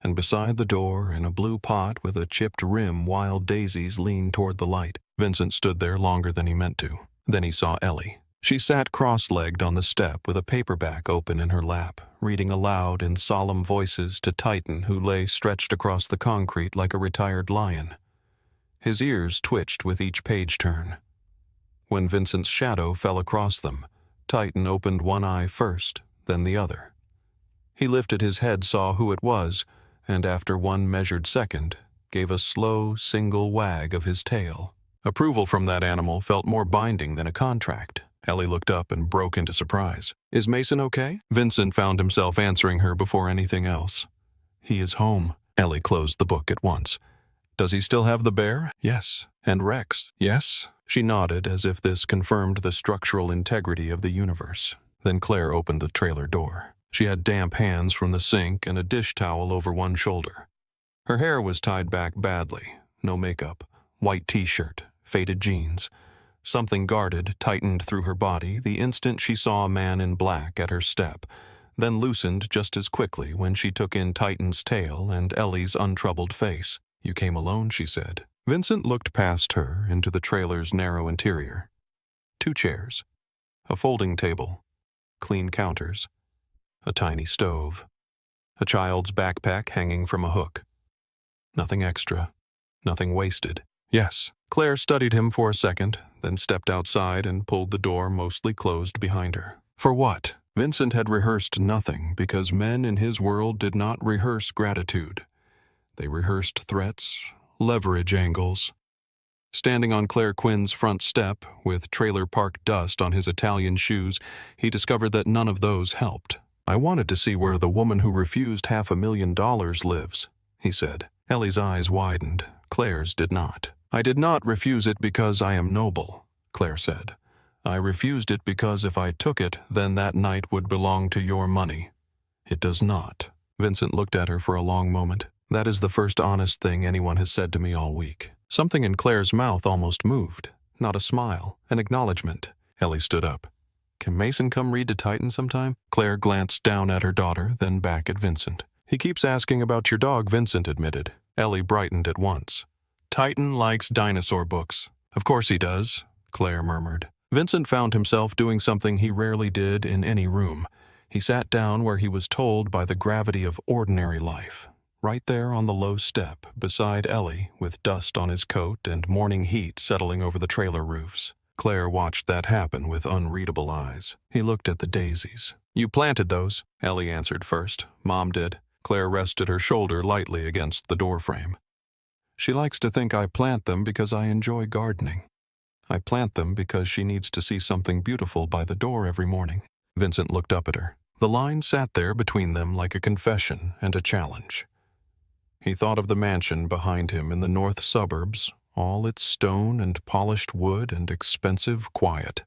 And beside the door, in a blue pot with a chipped rim, wild daisies leaned toward the light. Vincent stood there longer than he meant to. Then he saw Ellie. She sat cross-legged on the step with a paperback open in her lap, reading aloud in solemn voices to Titan, who lay stretched across the concrete like a retired lion. His ears twitched with each page turn. When Vincent's shadow fell across them, Titan opened one eye first, then the other. He lifted his head, saw who it was, and after one measured second, gave a slow, single wag of his tail. Approval from that animal felt more binding than a contract. Ellie looked up and broke into surprise. "Is Mason okay?" Vincent found himself answering her before anything else. "He is home." Ellie closed the book at once. "Does he still have the bear?" "Yes." "And Rex?" "Yes." She nodded as if this confirmed the structural integrity of the universe. Then Claire opened the trailer door. She had damp hands from the sink and a dish towel over one shoulder. Her hair was tied back badly, no makeup, white t-shirt, faded jeans. Something guarded tightened through her body the instant she saw a man in black at her step, then loosened just as quickly when she took in Titan's tail and Ellie's untroubled face. "You came alone," she said. Vincent looked past her into the trailer's narrow interior. 2 chairs, a folding table, clean counters, a tiny stove, a child's backpack hanging from a hook. Nothing extra, nothing wasted. "Yes." Claire studied him for a second, then stepped outside and pulled the door mostly closed behind her. "For what?" Vincent had rehearsed nothing because men in his world did not rehearse gratitude. They rehearsed threats, leverage angles. Standing on Claire Quinn's front step, with trailer park dust on his Italian shoes, he discovered that none of those helped. "I wanted to see where the woman who refused $500,000 lives," he said. Ellie's eyes widened. Claire's did not. "I did not refuse it because I am noble," Claire said. "I refused it because if I took it, then that night would belong to your money. It does not." Vincent looked at her for a long moment. "That is the first honest thing anyone has said to me all week." Something in Claire's mouth almost moved. Not a smile, an acknowledgement. Ellie stood up. "Can Mason come read to Titan sometime?" Claire glanced down at her daughter, then back at Vincent. "He keeps asking about your dog," Vincent admitted. Ellie brightened at once. "Titan likes dinosaur books." "Of course he does," Claire murmured. Vincent found himself doing something he rarely did in any room. He sat down where he was told by the gravity of ordinary life, right there on the low step beside Ellie, with dust on his coat and morning heat settling over the trailer roofs. Claire watched that happen with unreadable eyes. He looked at the daisies. "You planted those," Ellie answered first. "Mom did." Claire rested her shoulder lightly against the doorframe. "She likes to think I plant them because I enjoy gardening. I plant them because she needs to see something beautiful by the door every morning." Vincent looked up at her. The line sat there between them like a confession and a challenge. He thought of the mansion behind him in the north suburbs, all its stone and polished wood and expensive quiet.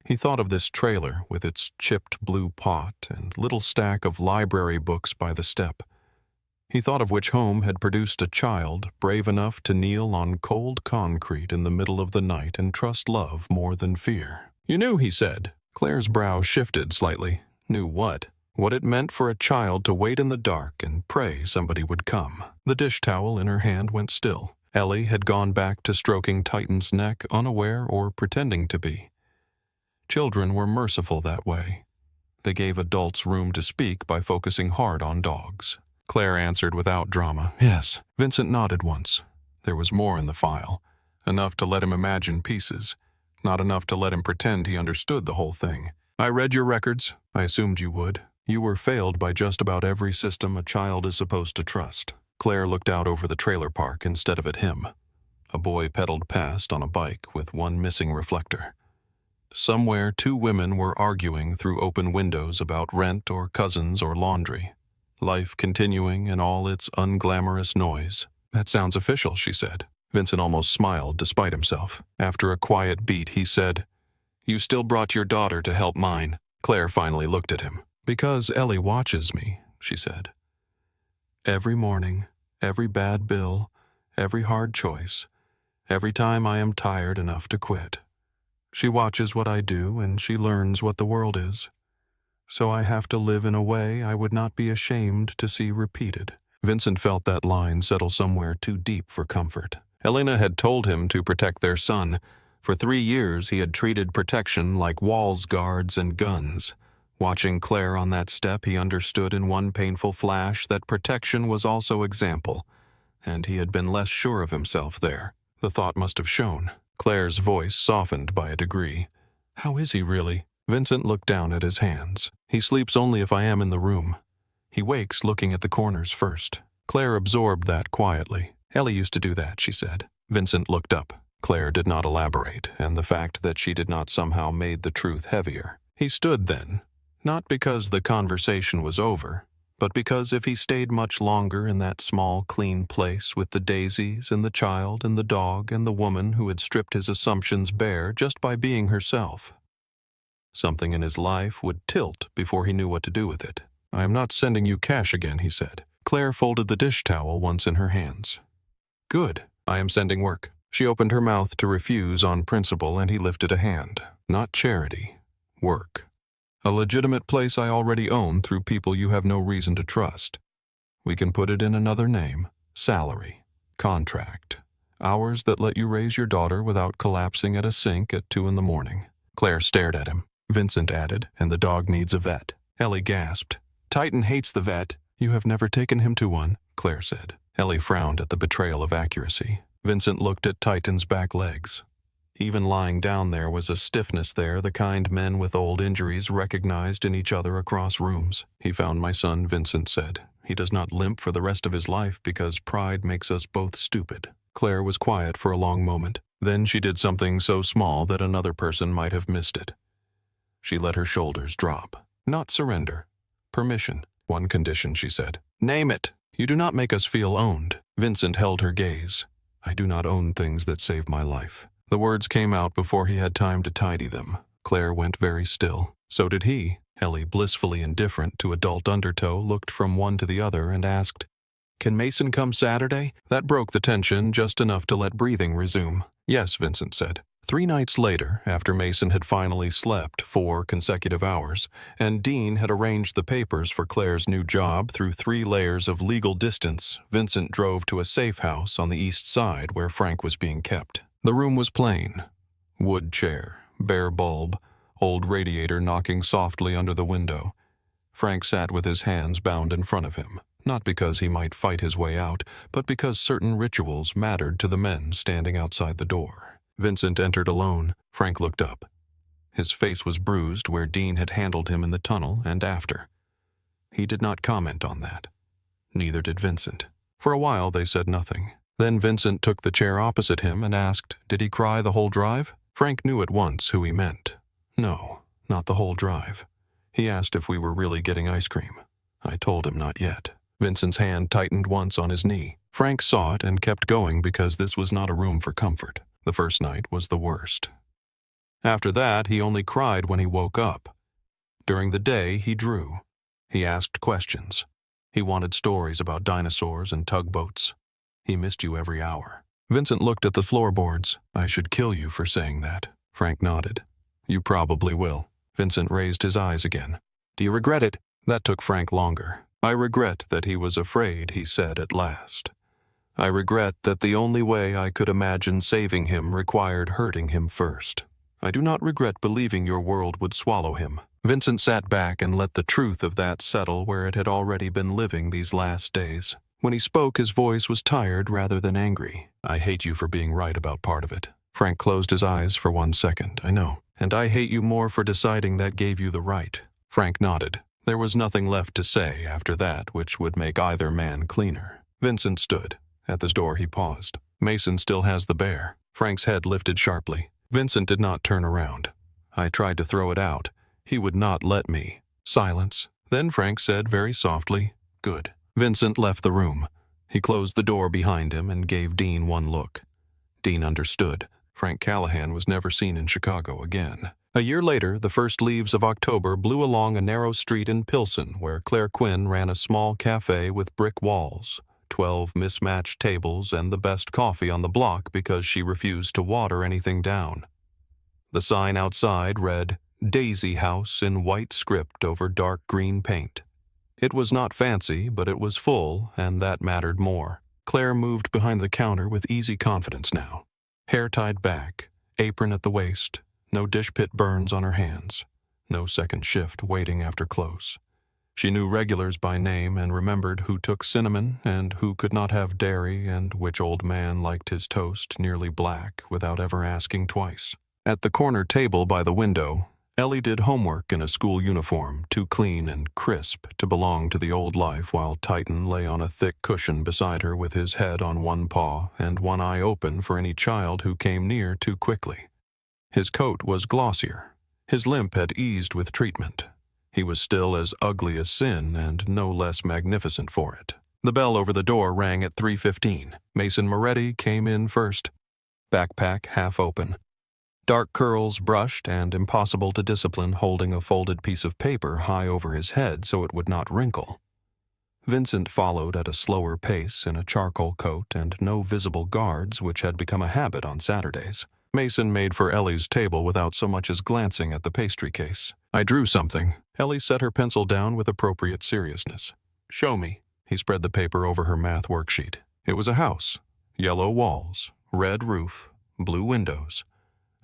He thought of this trailer with its chipped blue pot and little stack of library books by the step. He thought of which home had produced a child brave enough to kneel on cold concrete in the middle of the night and trust love more than fear. "You knew," he said. Claire's brow shifted slightly. Knew what? What it meant for a child to wait in the dark and pray somebody would come. The dish towel in her hand went still. Ellie had gone back to stroking Titan's neck, unaware or pretending to be. Children were merciful that way. They gave adults room to speak by focusing hard on dogs. Claire answered without drama. "Yes." Vincent nodded once. There was more in the file. Enough to let him imagine pieces. Not enough to let him pretend he understood the whole thing. "I read your records. I assumed you would. You were failed by just about every system a child is supposed to trust." Claire looked out over the trailer park instead of at him. A boy pedaled past on a bike with one missing reflector. Somewhere 2 women were arguing through open windows about rent or cousins or laundry. Life continuing in all its unglamorous noise. "That sounds official," she said. Vincent almost smiled despite himself. After a quiet beat, he said, "You still brought your daughter to help mine." Claire finally looked at him. "Because Ellie watches me," she said. "Every morning, every bad bill, every hard choice, every time I am tired enough to quit. She watches what I do and she learns what the world is. So I have to live in a way I would not be ashamed to see repeated." Vincent felt that line settle somewhere too deep for comfort. Elena had told him to protect their son. For 3 years he had treated protection like walls guards and guns. Watching Claire on that step, he understood in one painful flash that protection was also example, and he had been less sure of himself there. The thought must have shown. Claire's voice softened by a degree. "How is he really?" Vincent looked down at his hands. "He sleeps only if I am in the room. He wakes looking at the corners first." Claire absorbed that quietly. "Ellie used to do that," she said. Vincent looked up. Claire did not elaborate, and the fact that she did not somehow made the truth heavier. He stood then, not because the conversation was over, but because if he stayed much longer in that small, clean place with the daisies and the child and the dog and the woman who had stripped his assumptions bare just by being herself, something in his life would tilt before he knew what to do with it. "I am not sending you cash again," he said. Claire folded the dish towel once in her hands. "Good. I am sending work." She opened her mouth to refuse on principle, and he lifted a hand. "Not charity. Work. A legitimate place I already own through people you have no reason to trust. We can put it in another name. Salary. Contract. Hours that let you raise your daughter without collapsing at a sink at 2 in the morning." Claire stared at him. Vincent added, "And the dog needs a vet." Ellie gasped. "Titan hates the vet." "You have never taken him to one," Claire said. Ellie frowned at the betrayal of accuracy. Vincent looked at Titan's back legs. Even lying down there was a stiffness there, the kind men with old injuries recognized in each other across rooms. "He found my son," Vincent said. "He does not limp for the rest of his life because pride makes us both stupid." Claire was quiet for a long moment. Then she did something so small that another person might have missed it. She let her shoulders drop. "Not surrender. Permission. One condition," she said. "Name it." "You do not make us feel owned." Vincent held her gaze. "I do not own things that save my life." The words came out before he had time to tidy them. Claire went very still. So did he. Ellie, blissfully indifferent to adult undertow, looked from one to the other and asked, "Can Mason come Saturday?" That broke the tension just enough to let breathing resume. "Yes," Vincent said. 3 nights later, after Mason had finally slept 4 consecutive hours, and Dean had arranged the papers for Claire's new job through 3 layers of legal distance, Vincent drove to a safe house on the east side where Frank was being kept. The room was plain. Wood chair, bare bulb, old radiator knocking softly under the window. Frank sat with his hands bound in front of him, not because he might fight his way out, but because certain rituals mattered to the men standing outside the door. Vincent entered alone. Frank looked up. His face was bruised where Dean had handled him in the tunnel and after. He did not comment on that. Neither did Vincent. For a while they said nothing. Then Vincent took the chair opposite him and asked, "Did he cry the whole drive?" Frank knew at once who he meant. "No, not the whole drive. He asked if we were really getting ice cream. I told him not yet." Vincent's hand tightened once on his knee. Frank saw it and kept going because this was not a room for comfort. The first night was the worst. After that, he only cried when he woke up. During the day, he drew. He asked questions. He wanted stories about dinosaurs and tugboats. He missed you every hour. Vincent looked at the floorboards. "I should kill you for saying that." Frank nodded. "You probably will." Vincent raised his eyes again. "Do you regret it?" That took Frank longer. "I regret that he was afraid," he said at last. "I regret that the only way I could imagine saving him required hurting him first. I do not regret believing your world would swallow him." Vincent sat back and let the truth of that settle where it had already been living these last days. When he spoke, his voice was tired rather than angry. "I hate you for being right about part of it." Frank closed his eyes for 1 second. "I know. And I hate you more for deciding that gave you the right." Frank nodded. There was nothing left to say after that which would make either man cleaner. Vincent stood. At the door he paused. "Mason still has the bear." Frank's head lifted sharply. Vincent did not turn around. "I tried to throw it out. He would not let me." Silence. Then Frank said very softly, "Good." Vincent left the room. He closed the door behind him and gave Dean one look. Dean understood. Frank Callahan was never seen in Chicago again. A year later, the first leaves of October blew along a narrow street in Pilsen where Claire Quinn ran a small cafe with brick walls, 12 mismatched tables, and the best coffee on the block because she refused to water anything down. The sign outside read, "Daisy House" in white script over dark green paint. It was not fancy, but it was full, and that mattered more. Claire moved behind the counter with easy confidence now. Hair tied back, apron at the waist, no dish pit burns on her hands, no second shift waiting after close. She knew regulars by name and remembered who took cinnamon and who could not have dairy and which old man liked his toast nearly black without ever asking twice. At the corner table by the window, Ellie did homework in a school uniform, too clean and crisp to belong to the old life, while Titan lay on a thick cushion beside her with his head on one paw and one eye open for any child who came near too quickly. His coat was glossier. His limp had eased with treatment. He was still as ugly as sin and no less magnificent for it. The bell over the door rang at 3:15. Mason Moretti came in first, backpack half open. Dark curls brushed and impossible to discipline, holding a folded piece of paper high over his head so it would not wrinkle. Vincent followed at a slower pace in a charcoal coat and no visible guards, which had become a habit on Saturdays. Mason made for Ellie's table without so much as glancing at the pastry case. "I drew something." Ellie set her pencil down with appropriate seriousness. "Show me." He spread the paper over her math worksheet. It was a house. Yellow walls, red roof, blue windows.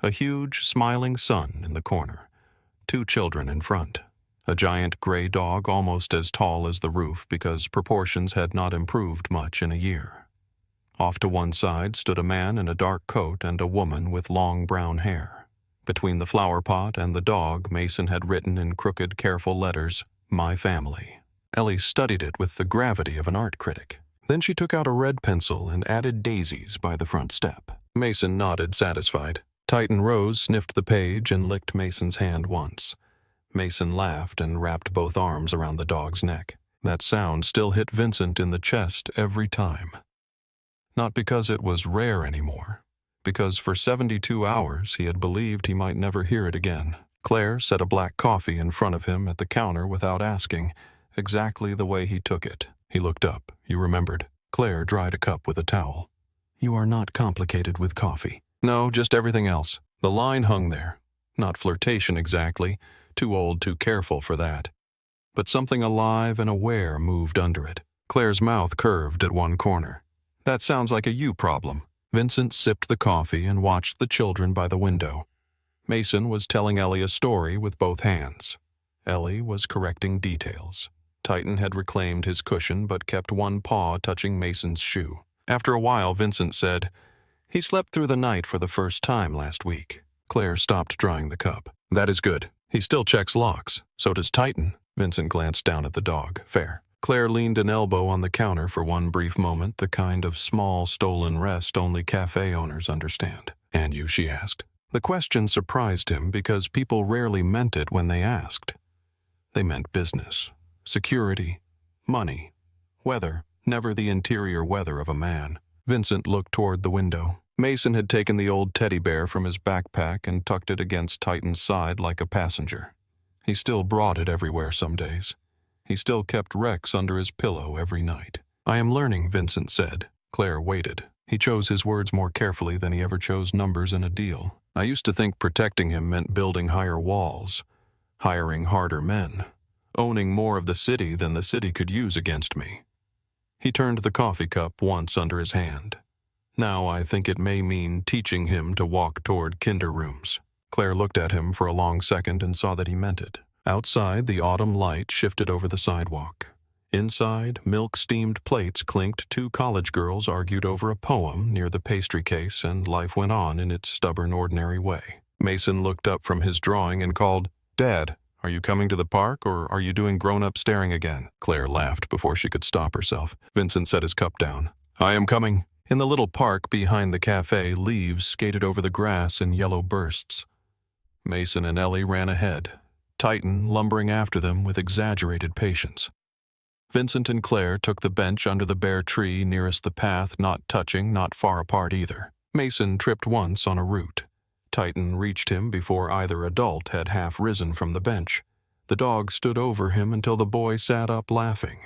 A huge, smiling sun in the corner. 2 children in front. A giant gray dog almost as tall as the roof because proportions had not improved much in a year. Off to one side stood a man in a dark coat and a woman with long brown hair. Between the flower pot and the dog, Mason had written in crooked, careful letters, "My family." Ellie studied it with the gravity of an art critic. Then she took out a red pencil and added daisies by the front step. Mason nodded, satisfied. Titan Rose sniffed the page and licked Mason's hand once. Mason laughed and wrapped both arms around the dog's neck. That sound still hit Vincent in the chest every time. Not because it was rare anymore, because for 72 hours he had believed he might never hear it again. Claire set a black coffee in front of him at the counter without asking, exactly the way he took it. He looked up. You remembered. Claire dried a cup with a towel. "You are not complicated with coffee." "No, just everything else." The line hung there. Not flirtation exactly, too old, too careful for that. But something alive and aware moved under it. Claire's mouth curved at one corner. "That sounds like a you problem." Vincent sipped the coffee and watched the children by the window. Mason was telling Ellie a story with both hands. Ellie was correcting details. Titan had reclaimed his cushion but kept one paw touching Mason's shoe. After a while, Vincent said, "He slept through the night for the first time last week." Claire stopped drying the cup. "That is good. He still checks locks. So does Titan." Vincent glanced down at the dog. "Fair." Claire leaned an elbow on the counter for one brief moment, the kind of small, stolen rest only cafe owners understand. "And you?" she asked. The question surprised him because people rarely meant it when they asked. They meant business, security, money, weather, never the interior weather of a man. Vincent looked toward the window. Mason had taken the old teddy bear from his backpack and tucked it against Titan's side like a passenger. He still brought it everywhere some days. He still kept Rex under his pillow every night. "I am learning," Vincent said. Claire waited. He chose his words more carefully than he ever chose numbers in a deal. "I used to think protecting him meant building higher walls, hiring harder men, owning more of the city than the city could use against me." He turned the coffee cup once under his hand. "Now I think it may mean teaching him to walk toward kinder rooms." Claire looked at him for a long second and saw that he meant it. Outside, the autumn light shifted over the sidewalk. Inside, milk-steamed plates clinked. 2 college girls argued over a poem near the pastry case, and life went on in its stubborn, ordinary way. Mason looked up from his drawing and called, "Dad, are you coming to the park, or are you doing grown-up staring again?" Claire laughed before she could stop herself. Vincent set his cup down. "I am coming." In the little park behind the cafe, leaves skated over the grass in yellow bursts. Mason and Ellie ran ahead, Titan lumbering after them with exaggerated patience. Vincent and Claire took the bench under the bare tree nearest the path, not touching, not far apart either. Mason tripped once on a root. Titan reached him before either adult had half risen from the bench. The dog stood over him until the boy sat up laughing.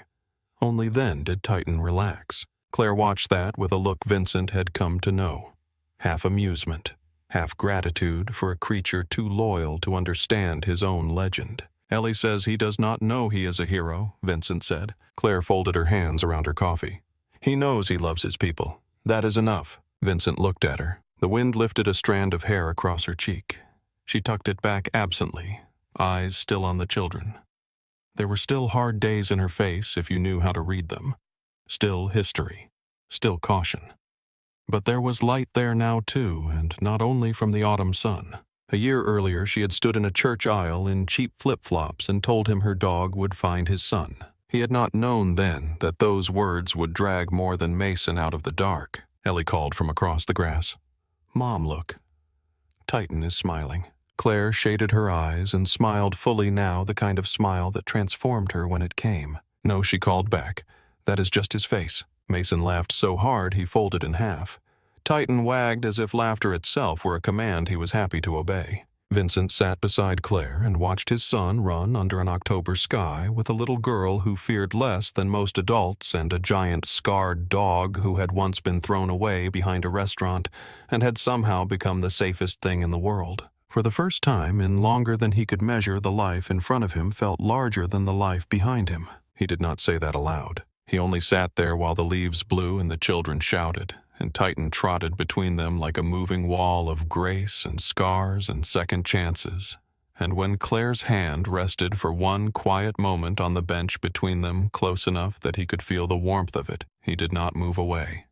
Only then did Titan relax. Claire watched that with a look Vincent had come to know. Half amusement, half gratitude for a creature too loyal to understand his own legend. "Ellie says he does not know he is a hero," Vincent said. Claire folded her hands around her coffee. "He knows he loves his people. That is enough." Vincent looked at her. The wind lifted a strand of hair across her cheek. She tucked it back absently, eyes still on the children. There were still hard days in her face if you knew how to read them. Still history. Still caution. But there was light there now too, and not only from the autumn sun. A year earlier she had stood in a church aisle in cheap flip-flops and told him her dog would find his son. He had not known then that those words would drag more than Mason out of the dark. Ellie called from across the grass. "Mom, look. Titan is smiling." Claire shaded her eyes and smiled fully now, the kind of smile that transformed her when it came. "No," she called back. "That is just his face." Mason laughed so hard he folded in half. Titan wagged as if laughter itself were a command he was happy to obey. Vincent sat beside Claire and watched his son run under an October sky with a little girl who feared less than most adults and a giant scarred dog who had once been thrown away behind a restaurant and had somehow become the safest thing in the world. For the first time in longer than he could measure, the life in front of him felt larger than the life behind him. He did not say that aloud. He only sat there while the leaves blew and the children shouted, and Titan trotted between them like a moving wall of grace and scars and second chances. And when Claire's hand rested for one quiet moment on the bench between them, close enough that he could feel the warmth of it, he did not move away.